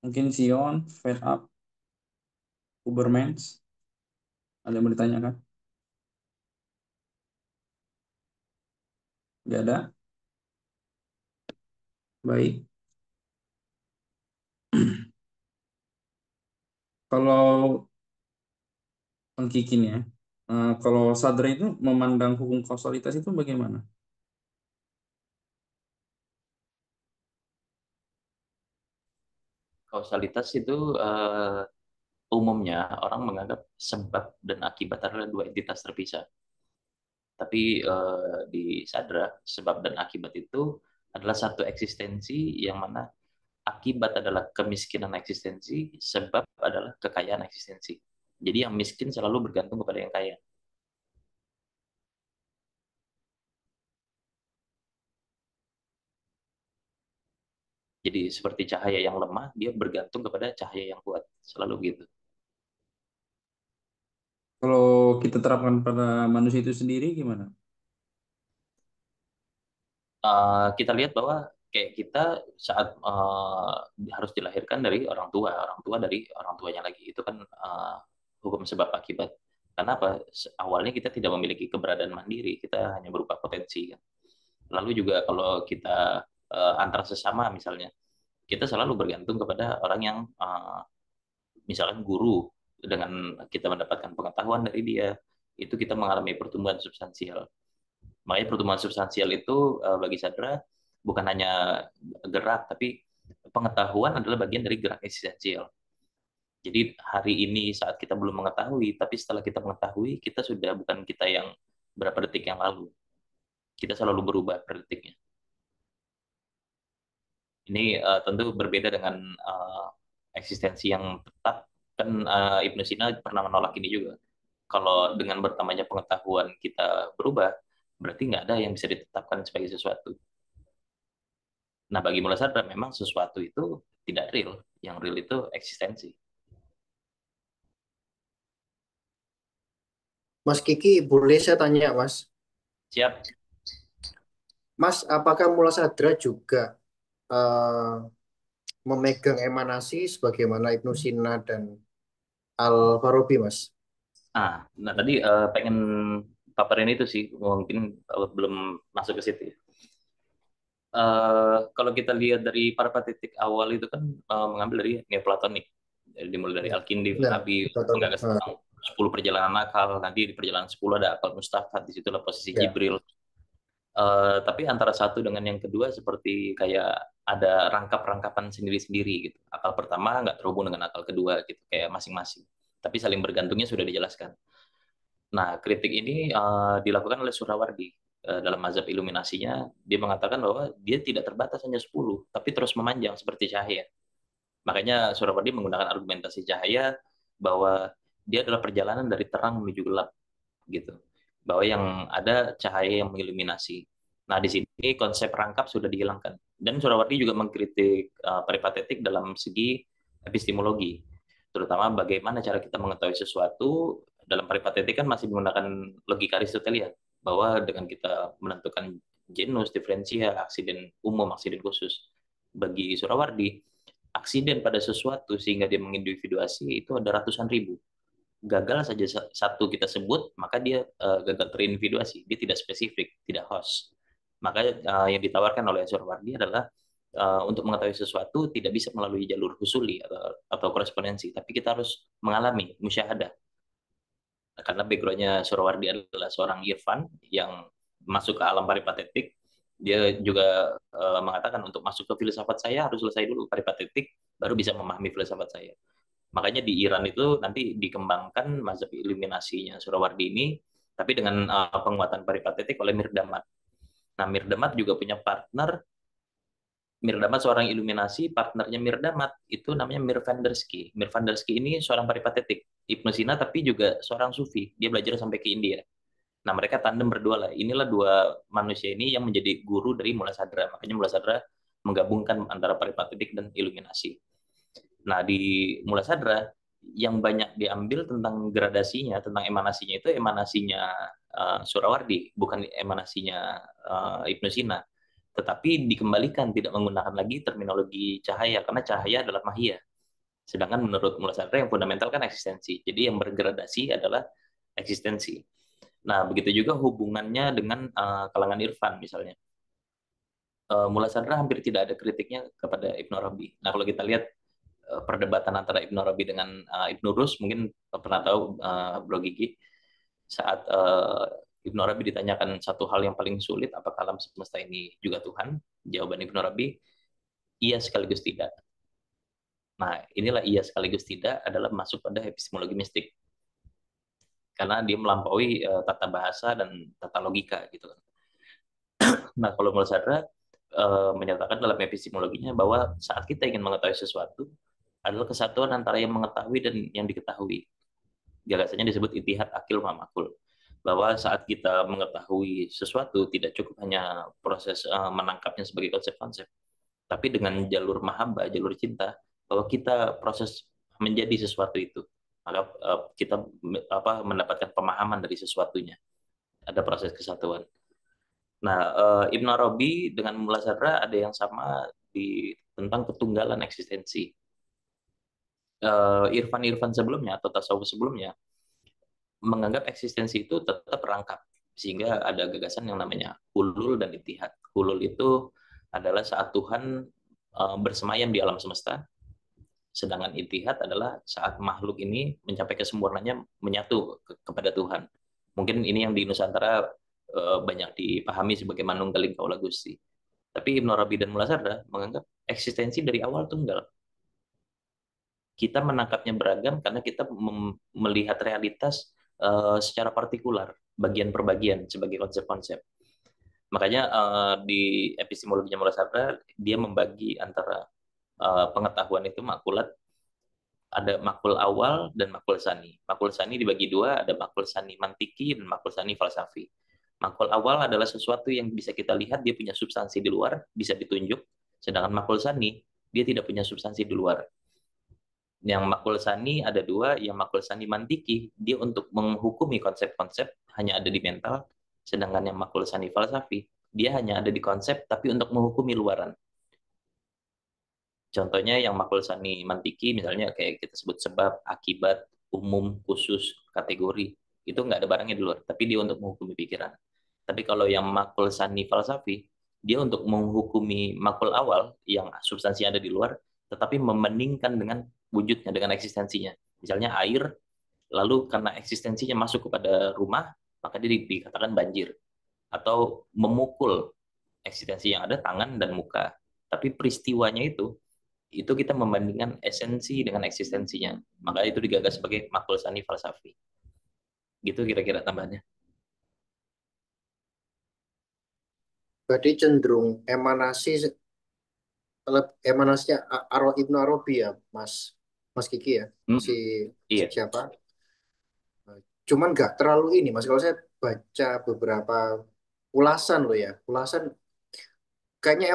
Mungkin Sion, Fed Up, Ubermans, ada yang mau ditanyakan? Nggak ada? Baik. Kalau Bang Kiki nih ya, kalau Sadra itu memandang hukum kausalitas itu bagaimana? Kausalitas itu umumnya orang menganggap sebab dan akibat adalah dua entitas terpisah. Tapi di Sadra, sebab dan akibat itu adalah satu eksistensi yang mana akibat adalah kemiskinan eksistensi, sebab adalah kekayaan eksistensi. Jadi yang miskin selalu bergantung kepada yang kaya. Jadi seperti cahaya yang lemah, dia bergantung kepada cahaya yang kuat. Selalu gitu. Kalau kita terapkan pada manusia itu sendiri gimana? Kita lihat bahwa kayak kita saat harus dilahirkan dari orang tua dari orang tuanya lagi. Itu kan hukum sebab akibat. Karena apa? Awalnya kita tidak memiliki keberadaan mandiri, kita hanya berupa potensi kan. Lalu juga kalau kita antar sesama misalnya, kita selalu bergantung kepada orang yang misalkan guru, dengan kita mendapatkan pengetahuan dari dia, itu kita mengalami pertumbuhan substansial. Makanya pertumbuhan substansial itu bagi Sadra bukan hanya gerak, tapi pengetahuan adalah bagian dari gerak eksistensial. Jadi hari ini saat kita belum mengetahui, tapi setelah kita mengetahui, kita sudah bukan kita yang berapa detik yang lalu. Kita selalu berubah per detiknya. Ini tentu berbeda dengan eksistensi yang tetap. Kan Ibnu Sina pernah menolak ini juga. Kalau dengan bertambahnya pengetahuan kita berubah, berarti nggak ada yang bisa ditetapkan sebagai sesuatu. Nah, bagi Mula Sadra memang sesuatu itu tidak real. Yang real itu eksistensi. Mas Kiki, boleh saya tanya Mas? Siap? Mas, apakah Mula Sadra juga eh, memegang emanasi sebagaimana Ibnu Sina dan Al-Farabi, Mas? Nah tadi pengen paparin itu sih, mungkin belum masuk ke situ ya. Kalau kita lihat dari para titik awal itu kan mengambil dari Neoplatonik. Jadi dimulai dari Ya, Al-Kindi, benar. Farabi, Kita tahu. menggagas tentang 10 perjalanan akal. Nanti di perjalanan 10 ada akal mustafat, di situlah posisi Ya. Jibril. Tapi antara satu dengan yang kedua seperti kayak ada rangkap-rangkapan sendiri-sendiri gitu. Akal pertama nggak terhubung dengan akal kedua gitu, kayak masing-masing. Tapi saling bergantungnya sudah dijelaskan. Nah, kritik ini dilakukan oleh Surawardi. Dalam mazhab iluminasinya, dia mengatakan bahwa dia tidak terbatas hanya 10, tapi terus memanjang seperti cahaya. Makanya Surawardi menggunakan argumentasi cahaya bahwa dia adalah perjalanan dari terang menuju gelap, gitu. Bahwa yang ada cahaya yang mengiluminasi. Nah, di sini konsep rangkap sudah dihilangkan. Dan Surawardi juga mengkritik peripatetik dalam segi epistemologi, terutama bagaimana cara kita mengetahui sesuatu. Dalam peripatetik kan masih menggunakan logika Aristotelian, bahwa dengan kita menentukan genus, diferensia, aksiden umum, aksiden khusus. Bagi Surawardi, aksiden pada sesuatu sehingga dia mengindividuasi itu ada ratusan ribu. Gagal saja satu kita sebut, maka dia gagal terindividuasi. Dia tidak spesifik, tidak host. Maka yang ditawarkan oleh Surawardi adalah untuk mengetahui sesuatu tidak bisa melalui jalur husuli atau korespondensi, tapi kita harus mengalami musyahadah. Karena backgroundnya Surawardi adalah seorang Irfan yang masuk ke alam peripatetik. Dia juga mengatakan untuk masuk ke filsafat saya harus selesai dulu peripatetik, baru bisa memahami filsafat saya. Makanya di Iran itu nanti dikembangkan mazhab iluminasinya Surawardi ini, tapi dengan penguatan peripatetik oleh Mirdamat. Nah, Mirdamat juga punya partner. Mirdamat seorang iluminasi, partnernya Mirdamat itu namanya Mirvandersky. Mirvandersky ini seorang peripatetik, Ibnu Sina, tapi juga seorang sufi. Dia belajar sampai ke India. Nah, mereka tandem berdua lah. Inilah dua manusia ini yang menjadi guru dari Mullasadra. Makanya Mullasadra menggabungkan antara peripatetik dan iluminasi. Nah, di Mullasadra yang banyak diambil tentang gradasinya, tentang emanasinya itu emanasinya Surawardi, bukan emanasinya Ibnu Sina. Tetapi dikembalikan tidak menggunakan lagi terminologi cahaya karena cahaya adalah mahia. Sedangkan menurut Mullasadra yang fundamental kan eksistensi. Jadi yang bergradasi adalah eksistensi. Nah, begitu juga hubungannya dengan kalangan Irfan misalnya. Mullasadra hampir tidak ada kritiknya kepada Ibnu Arabi. Nah, kalau kita lihat perdebatan antara Ibnu Arabi dengan Ibnu Rus, mungkin pernah tahu Bro Gigi, saat Ibnu Arabi ditanyakan satu hal yang paling sulit, apakah alam semesta ini juga Tuhan? Jawaban Ibnu Arabi, iya sekaligus tidak. Nah, inilah iya sekaligus tidak adalah masuk pada epistemologi mistik. Karena dia melampaui tata bahasa dan tata logika gitu kan. Nah, kalau Mullasadra menyatakan dalam epistemologinya bahwa saat kita ingin mengetahui sesuatu adalah kesatuan antara yang mengetahui dan yang diketahui. Gagasannya disebut itihad akil mamakul. Bahwa saat kita mengetahui sesuatu tidak cukup hanya proses menangkapnya sebagai konsep-konsep, tapi dengan jalur mahabbah, jalur cinta, bahwa kita proses menjadi sesuatu itu, maka kita mendapatkan pemahaman dari sesuatunya. Ada proses kesatuan. Nah, Ibn Arabi dengan Mullasadra ada yang sama di tentang ketunggalan eksistensi. Irfan-Irfan sebelumnya atau tasawuf sebelumnya menganggap eksistensi itu tetap rangkap, sehingga ada gagasan yang namanya hulul dan ittihad. Hulul itu adalah saat Tuhan bersemayam di alam semesta, sedangkan ittihad adalah saat makhluk ini mencapai kesempurnaannya menyatu kepada Tuhan. Mungkin ini yang di Nusantara banyak dipahami sebagai manunggaling kaula Gusti. Tapi Ibnu Arabi dan Mullasadra menganggap eksistensi dari awal tunggal. Kita menangkapnya beragam karena kita melihat realitas secara partikular, bagian per bagian sebagai konsep-konsep. Makanya di epistemologinya Mullasadra dia membagi antara pengetahuan itu makulat, ada makul awal dan makul sani. Makul sani dibagi dua, ada makul sani mantiki dan makul sani falsafi. Makul awal adalah sesuatu yang bisa kita lihat, dia punya substansi di luar, bisa ditunjuk. Sedangkan makul sani, dia tidak punya substansi di luar. Yang makul sani ada dua, yang makul sani mantiki, dia untuk menghukumi konsep-konsep hanya ada di mental, sedangkan yang makul sani falsafi, dia hanya ada di konsep, tapi untuk menghukumi luaran. Contohnya yang makul sani mantiki, misalnya kayak kita sebut sebab, akibat, umum, khusus, kategori, itu nggak ada barangnya di luar, tapi dia untuk menghukumi pikiran. Tapi kalau yang makul sani falsafi, dia untuk menghukumi makul awal, yang substansinya ada di luar, tetapi membandingkan dengan wujudnya, dengan eksistensinya. Misalnya air, lalu karena eksistensinya masuk kepada rumah, maka dia dikatakan banjir. Atau memukul eksistensi yang ada, tangan dan muka. Tapi peristiwanya itu kita membandingkan esensi dengan eksistensinya. Maka itu digagas sebagai makul sani falsafi. Gitu kira-kira tambahannya. Berarti cenderung emanasinya Ibnu Arabi ya, Mas Kiki ya, si Iya. siapa? Cuman nggak terlalu ini, Mas. Kalau saya baca beberapa ulasan loh ya, ulasan kayaknya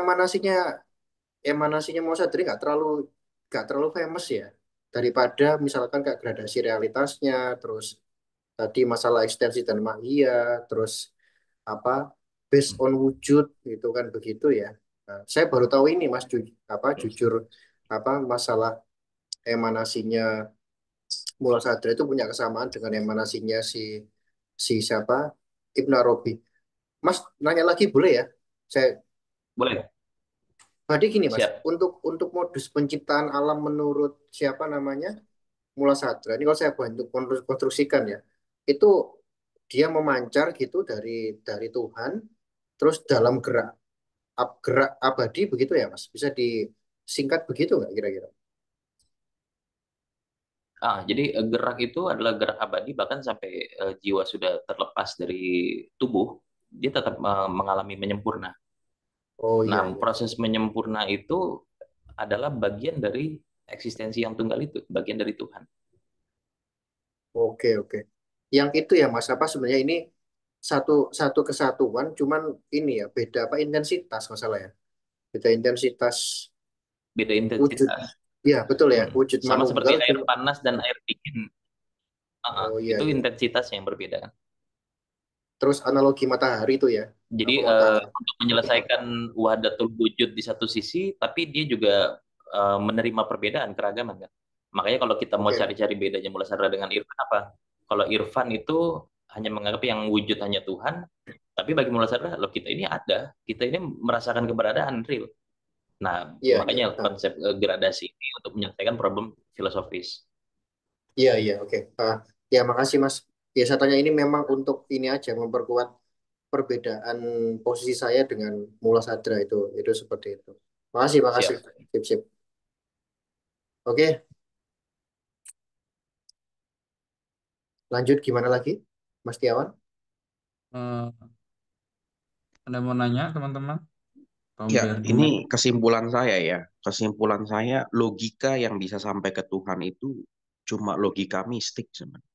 emanasinya Moussa Sadri nggak terlalu famous ya, daripada misalkan kayak gradasi realitasnya, terus tadi masalah ekstensi dan mahia, terus apa based on wujud gitu kan begitu ya. Nah, saya baru tahu ini Mas jujur masalah emanasinya Mullah Sadra itu punya kesamaan dengan emanasinya si si siapa Ibn Arabi. Mas nanya lagi boleh ya? Saya Boleh. Berarti gini Mas, Siap. untuk modus penciptaan alam menurut siapa namanya Mullah Sadra ini kalau saya bantu konstruksikan ya. itu dia memancar gitu dari Tuhan, terus dalam gerak abadi begitu ya Mas? Bisa disingkat begitu nggak kira-kira? Jadi gerak itu adalah gerak abadi bahkan sampai jiwa sudah terlepas dari tubuh, dia tetap mengalami menyempurna. Oh Nah, iya iya. proses menyempurna itu adalah bagian dari eksistensi yang tunggal itu, bagian dari Tuhan. Oke oke. Yang itu ya Mas, apa sebenarnya ini satu satu kesatuan, cuman ini ya beda apa intensitas masalah ya. Beda intensitas Beda wujud. intensitas. Ya betul ya, Hmm. wujud Sama seperti manunggal air cuma. panas dan air dingin. Oh iya Itu iya. intensitas yang berbeda kan. Terus analogi matahari itu ya. Jadi Apa matahari? untuk menyelesaikan wahdatul wujud di satu sisi, tapi dia juga menerima perbedaan, keragaman kan. Makanya kalau kita mau Oke. cari-cari bedanya Mullah Sadra dengan Irfan apa? Kalau Irfan itu hanya menganggap yang wujud hanya Tuhan, tapi bagi Mullah Sadra, loh kita ini ada, kita ini merasakan keberadaan real. Nah, Iya iya. makanya Nah, konsep gradasi ini untuk menyelesaikan problem filosofis. iya iya oke. Ya makasih Mas. Ya saya tanya ini memang untuk ini aja memperkuat perbedaan posisi saya dengan Mula Sadra itu seperti itu. Makasih makasih. Siap. Sip sip. Oke, lanjut gimana lagi, Mas Tiawan? Eh, ada mau nanya teman-teman? Atau Ya, biar ini gimana? kesimpulan saya ya. Kesimpulan saya, logika yang bisa sampai ke Tuhan itu cuma logika mistik sebenarnya.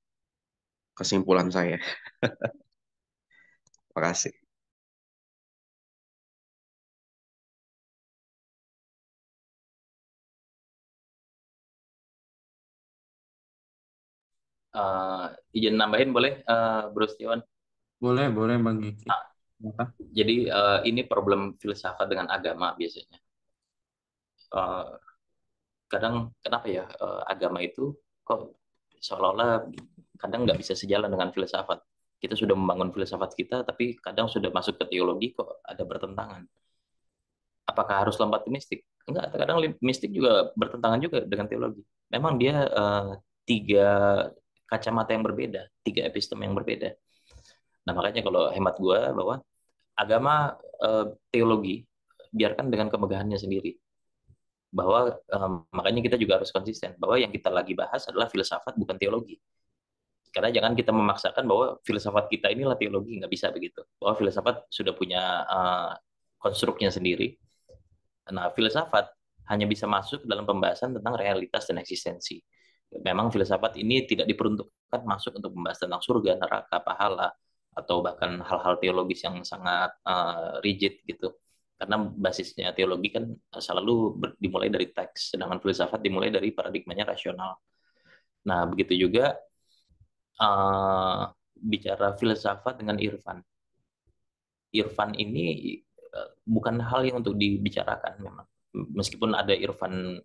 Kesimpulan saya. Makasih. Izin nambahin boleh, Bro Setiawan? Boleh, boleh Bang Gigi. Nah, Apa? jadi ini problem filsafat dengan agama biasanya. Eh, Kadang kenapa ya agama itu kok seolah-olah kadang nggak bisa sejalan dengan filsafat. Kita sudah membangun filsafat kita, tapi kadang sudah masuk ke teologi kok ada bertentangan. Apakah harus lompat ke mistik? Enggak, kadang mistik juga bertentangan juga dengan teologi. Memang dia tiga kacamata yang berbeda, tiga episteme yang berbeda. Nah, makanya kalau hemat gue bahwa agama teologi biarkan dengan kemegahannya sendiri. Bahwa makanya kita juga harus konsisten bahwa yang kita lagi bahas adalah filsafat bukan teologi. Karena jangan kita memaksakan bahwa filsafat kita inilah teologi, nggak bisa begitu. Bahwa filsafat sudah punya konstruknya sendiri. Nah, filsafat hanya bisa masuk dalam pembahasan tentang realitas dan eksistensi. Memang filsafat ini tidak diperuntukkan masuk untuk membahas tentang surga, neraka, pahala, atau bahkan hal-hal teologis yang sangat rigid gitu. Karena basisnya teologi kan selalu dimulai dari teks, sedangkan filsafat dimulai dari paradigmanya rasional. Nah, begitu juga uh, bicara filsafat dengan Irfan. Irfan ini bukan hal yang untuk dibicarakan memang. Meskipun ada Irfan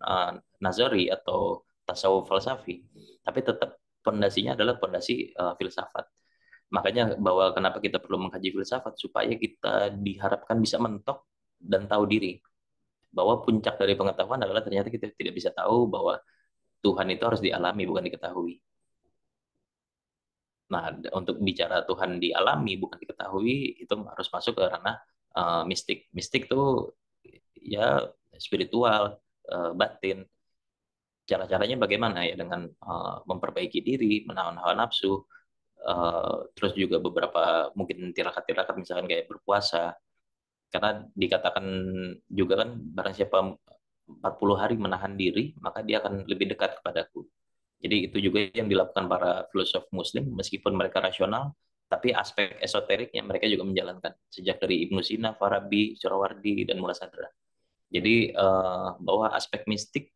Nazari atau tasawuf falsafi, tapi tetap pondasinya adalah pondasi filsafat. Makanya bahwa kenapa kita perlu mengkaji filsafat supaya kita diharapkan bisa mentok dan tahu diri. Bahwa puncak dari pengetahuan adalah ternyata kita tidak bisa tahu bahwa Tuhan itu harus dialami bukan diketahui. Nah, untuk bicara Tuhan dialami bukan diketahui itu harus masuk ke ranah mistik. Mistik tuh ya spiritual, batin. Cara-caranya bagaimana ya dengan memperbaiki diri, menahan hawa nafsu, terus juga beberapa mungkin tirakat-tirakat misalkan kayak berpuasa. Karena dikatakan juga kan barang siapa 40 hari menahan diri, maka dia akan lebih dekat kepadaku. Jadi itu juga yang dilakukan para filosof muslim, meskipun mereka rasional, tapi aspek esoteriknya mereka juga menjalankan. Sejak dari Ibnu Sina, Farabi, Surawardi, dan Mullah Sadra. Jadi bahwa aspek mistik,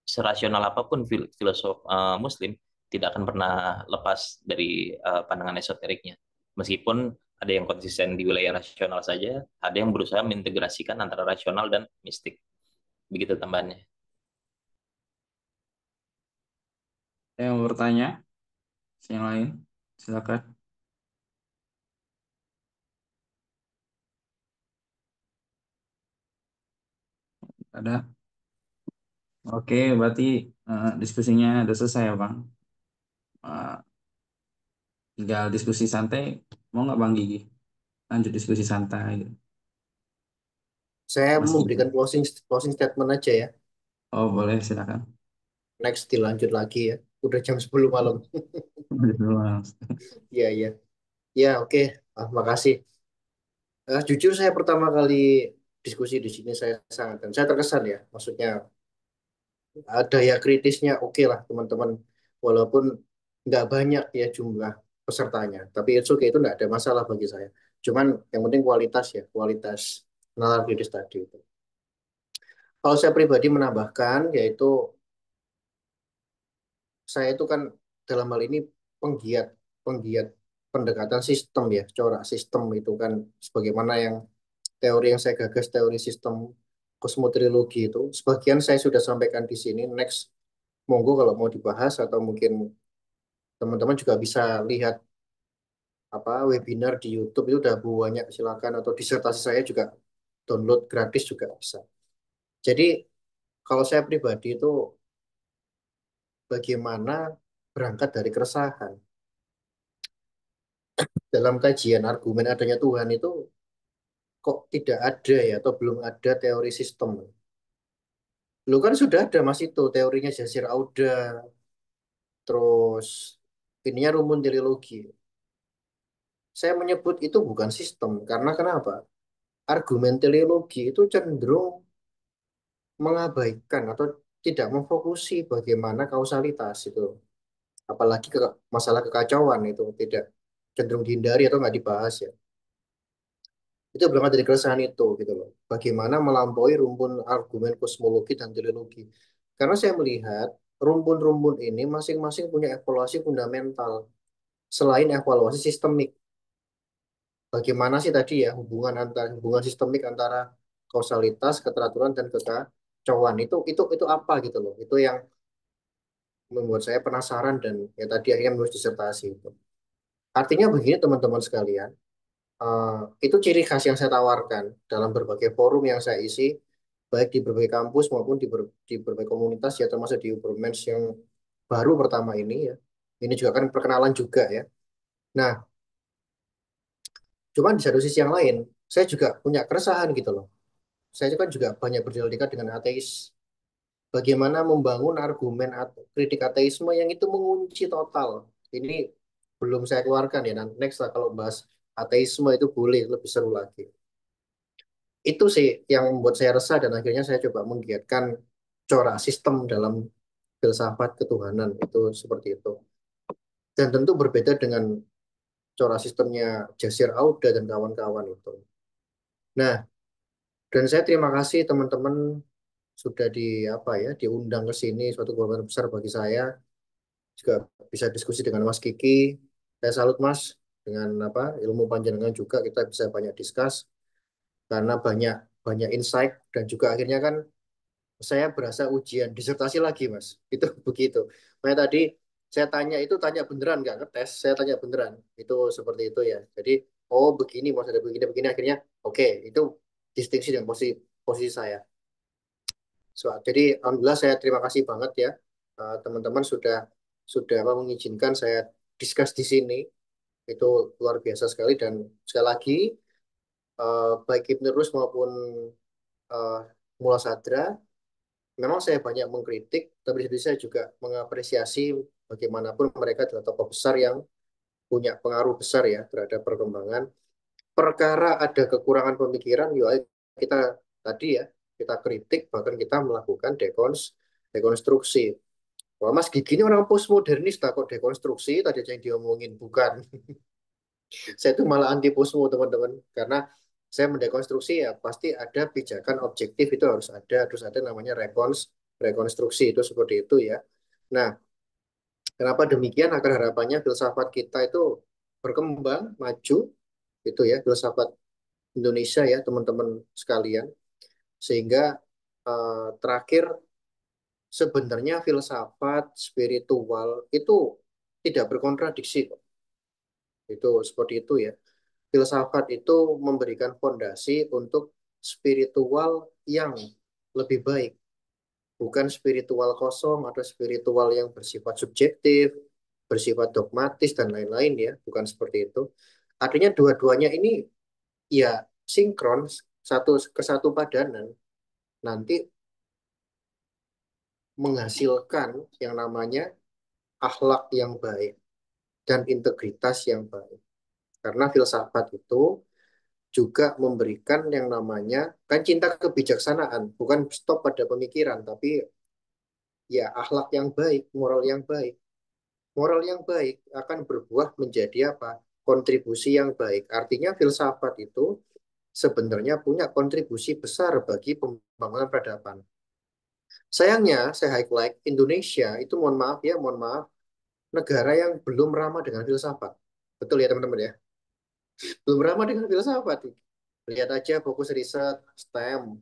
serasional apapun filosof muslim, tidak akan pernah lepas dari pandangan esoteriknya. Meskipun ada yang konsisten di wilayah rasional saja, ada yang berusaha mengintegrasikan antara rasional dan mistik. Begitu tambahannya. Ada yang mau bertanya? Yang lain? Silakan. Ada? Oke, berarti diskusinya udah selesai ya, Bang. Eh, tinggal diskusi santai. Mau nggak Bang Gigi? Lanjut diskusi santai gitu. Saya Mas Gigi. memberikan closing closing statement aja ya. Oh boleh, silakan. Next dilanjut lagi ya. Udah jam 10 malam. Iya, iya. Ya, oke. Makasih. Jujur saya pertama kali diskusi di sini saya terkesan ya. Maksudnya ada ya kritisnya oke lah teman-teman. Walaupun nggak banyak ya jumlah pesertanya. Tapi itu oke, itu nggak ada masalah bagi saya. Cuman yang penting kualitas ya. Kualitas nalar kritis tadi itu. Kalau saya pribadi menambahkan yaitu saya itu kan dalam hal ini penggiat penggiat pendekatan sistem ya, corak sistem itu kan sebagaimana yang teori yang saya gagas, teori sistem kosmotrilogi itu sebagian saya sudah sampaikan di sini. Next, monggo kalau mau dibahas atau mungkin teman-teman juga bisa lihat apa webinar di YouTube itu udah banyak, silakan, atau disertasi saya juga download gratis juga bisa. Jadi kalau saya pribadi itu bagaimana berangkat dari keresahan dalam kajian argumen adanya Tuhan itu kok tidak ada ya atau belum ada teori sistem. Lu kan sudah ada Mas itu teorinya Jasir Auda, terus ininya rumun teleologi. Saya menyebut itu bukan sistem karena kenapa? Argumen teleologi itu cenderung mengabaikan atau tidak memfokusi bagaimana kausalitas itu. Apalagi masalah kekacauan itu tidak cenderung dihindari atau nggak dibahas ya. Itu berangkat dari keresahan itu gitu loh. Bagaimana melampaui rumpun argumen kosmologi dan teleologi. Karena saya melihat rumpun-rumpun ini masing-masing punya evaluasi fundamental selain evaluasi sistemik. Bagaimana sih tadi ya hubungan sistemik antara kausalitas, keteraturan dan kekacauan itu apa gitu loh. Itu yang membuat saya penasaran dan ya tadi akhirnya menulis disertasi itu. Artinya begini teman-teman sekalian, itu ciri khas yang saya tawarkan dalam berbagai forum yang saya isi, baik di berbagai kampus maupun di berbagai komunitas ya, termasuk di Ubermensch yang baru pertama ini ya. Ini juga kan perkenalan juga ya. Nah, cuman di satu sisi yang lain, saya juga punya keresahan gitu loh. Saya kan juga banyak berdialog dengan ateis. Bagaimana membangun argumen atau kritik ateisme yang itu mengunci total. Ini belum saya keluarkan ya. Nanti next lah kalau bahas ateisme itu boleh lebih seru lagi. Itu sih yang membuat saya resah dan akhirnya saya coba menggiatkan corak sistem dalam filsafat ketuhanan itu seperti itu. Dan tentu berbeda dengan corak sistemnya Jasir Auda dan kawan-kawan itu. Nah, dan saya terima kasih teman-teman sudah apa ya diundang ke sini, suatu kehormatan besar bagi saya juga bisa diskusi dengan Mas Kiki. Saya salut Mas dengan apa ilmu panjenengan juga kita bisa banyak diskus karena banyak banyak insight dan juga akhirnya kan saya berasa ujian disertasi lagi, Mas. Itu begitu. Makanya tadi saya tanya beneran nggak ngetes, saya tanya beneran. Itu seperti itu ya. Jadi, oh begini, Mas ada begini, begini. Akhirnya, oke, itu distingsi dengan posisi posisi saya. Jadi, alhamdulillah saya terima kasih banget ya. Teman-teman sudah apa, mengizinkan saya discuss di sini. Itu luar biasa sekali dan sekali lagi, baik Ibnu Rus maupun uh, Mula Sadra, memang saya banyak mengkritik, tapi di sisi saya juga mengapresiasi bagaimanapun mereka adalah tokoh besar yang punya pengaruh besar ya terhadap perkembangan. Perkara ada kekurangan pemikiran, yuk ayo kita tadi ya, kita kritik, bahkan kita melakukan dekonstruksi. Wah, Mas Gigi ini orang postmodernis, tak kok dekonstruksi, tadi aja yang diomongin, bukan. Saya itu malah anti posmo, teman-teman. Karena saya mendekonstruksi ya, pasti ada pijakan objektif itu harus ada namanya rekonstruksi, itu seperti itu ya. Nah, kenapa demikian? Agar harapannya filsafat kita itu berkembang, maju, itu ya, filsafat Indonesia ya, teman-teman sekalian. Sehingga terakhir, sebenarnya filsafat spiritual itu tidak berkontradiksi kok. Itu seperti itu ya. Filsafat itu memberikan fondasi untuk spiritual yang lebih baik, bukan spiritual kosong atau spiritual yang bersifat subjektif, bersifat dogmatis dan lain-lain ya, bukan seperti itu. Artinya dua-duanya ini ya sinkron, satu kesatu padanan, nanti menghasilkan yang namanya akhlak yang baik dan integritas yang baik. Karena filsafat itu juga memberikan yang namanya kan cinta kebijaksanaan, bukan stop pada pemikiran, tapi ya akhlak yang baik, moral yang baik. Moral yang baik akan berbuah menjadi apa? Kontribusi yang baik. Artinya filsafat itu sebenarnya punya kontribusi besar bagi pembangunan peradaban. Sayangnya, saya highlight Indonesia itu mohon maaf, negara yang belum ramah dengan filsafat. Betul ya teman-teman ya? Belum ramah dengan filsafat. Lihat aja fokus riset STEM,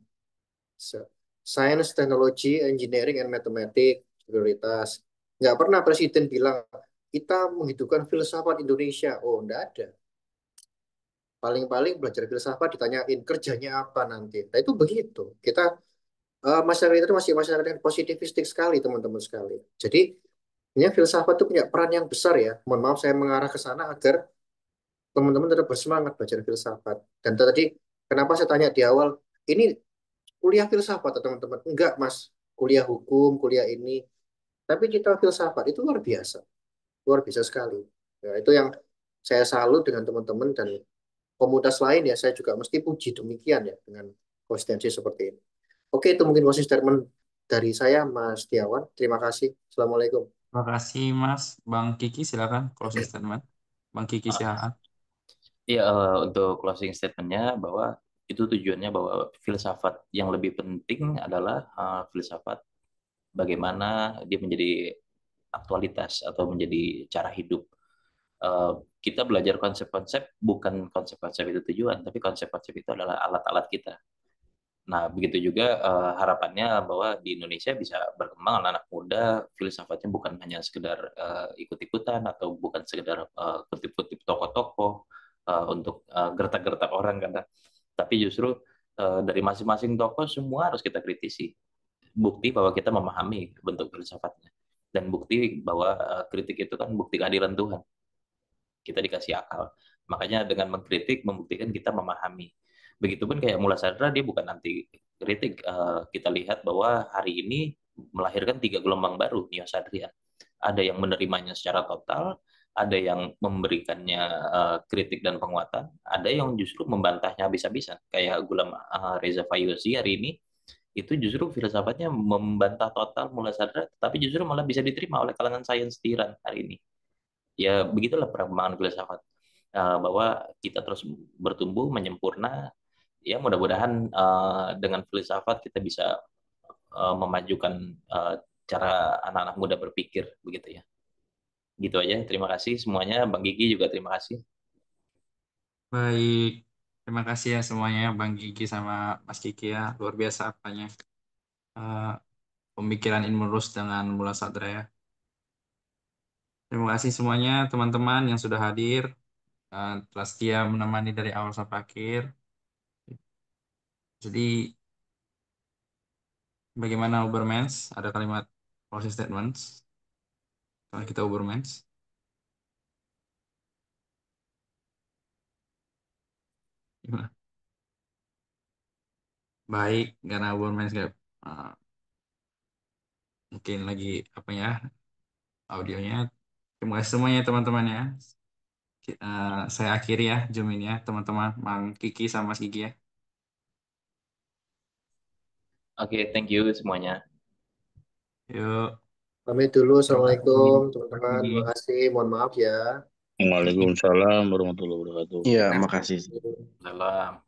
Science, Technology, Engineering, and Mathematics, prioritas. Nggak pernah presiden bilang, kita menghidupkan filsafat Indonesia. Oh, nggak ada. Paling-paling belajar filsafat ditanyain kerjanya apa nanti. Nah, itu begitu. Kita masyarakat itu masih masyarakat yang positivistik sekali, teman-teman sekali. Jadi, ini filsafat itu punya peran yang besar ya. Mohon maaf saya mengarah ke sana agar teman-teman tetap bersemangat belajar filsafat. Dan tadi, kenapa saya tanya di awal, ini kuliah filsafat teman-teman? Enggak, Mas. Kuliah hukum, kuliah ini. Tapi kita filsafat itu luar biasa sekali. Ya, itu yang saya salut dengan teman-teman dan komunitas lain ya. Saya juga mesti puji demikian ya dengan konsistensi seperti ini. Oke, itu mungkin closing statement dari saya, Mas Tiawan. Terima kasih. Assalamualaikum. Terima kasih Mas. Bang Kiki silakan closing statement. Bang Kiki silakan. Iya, untuk closing statement-nya bahwa itu tujuannya bahwa filsafat yang lebih penting adalah filsafat bagaimana dia menjadi aktualitas atau menjadi cara hidup. Kita belajar konsep-konsep, bukan konsep-konsep itu tujuan, tapi konsep-konsep itu adalah alat-alat kita. Nah, begitu juga harapannya bahwa di Indonesia bisa berkembang anak-anak muda, filsafatnya bukan hanya sekedar ikut-ikutan atau bukan sekedar kutip-kutip tokoh-tokoh untuk gertak-gertak orang kan, tapi justru dari masing-masing tokoh semua harus kita kritisi. Bukti bahwa kita memahami bentuk filsafatnya dan bukti bahwa kritik itu kan bukti kehadiran Tuhan. Kita dikasih akal. Makanya dengan mengkritik membuktikan kita memahami. Begitupun kayak Mula Sadra, dia bukan anti kritik. Kita lihat bahwa hari ini melahirkan 3 gelombang baru Neo Sadrian. Ada yang menerimanya secara total, ada yang memberikannya kritik dan penguatan, ada yang justru membantahnya habis-habisan. Kayak Gulam Reza Fayuzi hari ini, itu justru filsafatnya membantah total Mula Sadra, tapi justru malah bisa diterima oleh kalangan sains di Iran hari ini. Ya begitulah perkembangan filsafat, bahwa kita terus bertumbuh menyempurna, ya mudah-mudahan dengan filsafat kita bisa memajukan cara anak-anak muda berpikir begitu ya. Gitu aja, terima kasih semuanya. Bang Gigi juga terima kasih. Baik, terima kasih ya semuanya Bang Gigi sama Mas Kiki ya. Luar biasa apanya. Eh, Pemikiran Inmurus dengan Mula Sadra ya. Terima kasih semuanya teman-teman yang sudah hadir. Telah setia menemani dari awal sampai akhir. Jadi bagaimana Ubermans? Ada kalimat closing statements. Kalau kita Ubermans. Gimana? Baik, karena Ubermans nggak mungkin lagi apa ya audionya. Terima kasih semuanya teman-teman ya. Saya akhiri ya Zoom ini ya teman-teman. Bang Kiki sama Mas Gigi ya. Oke, thank you semuanya. Yuk, Pamit dulu. terima Assalamualaikum, kasih. teman-teman. Terima kasih. Mohon maaf ya. Waalaikumsalam warahmatullahi wabarakatuh. Iya, makasih. Salam.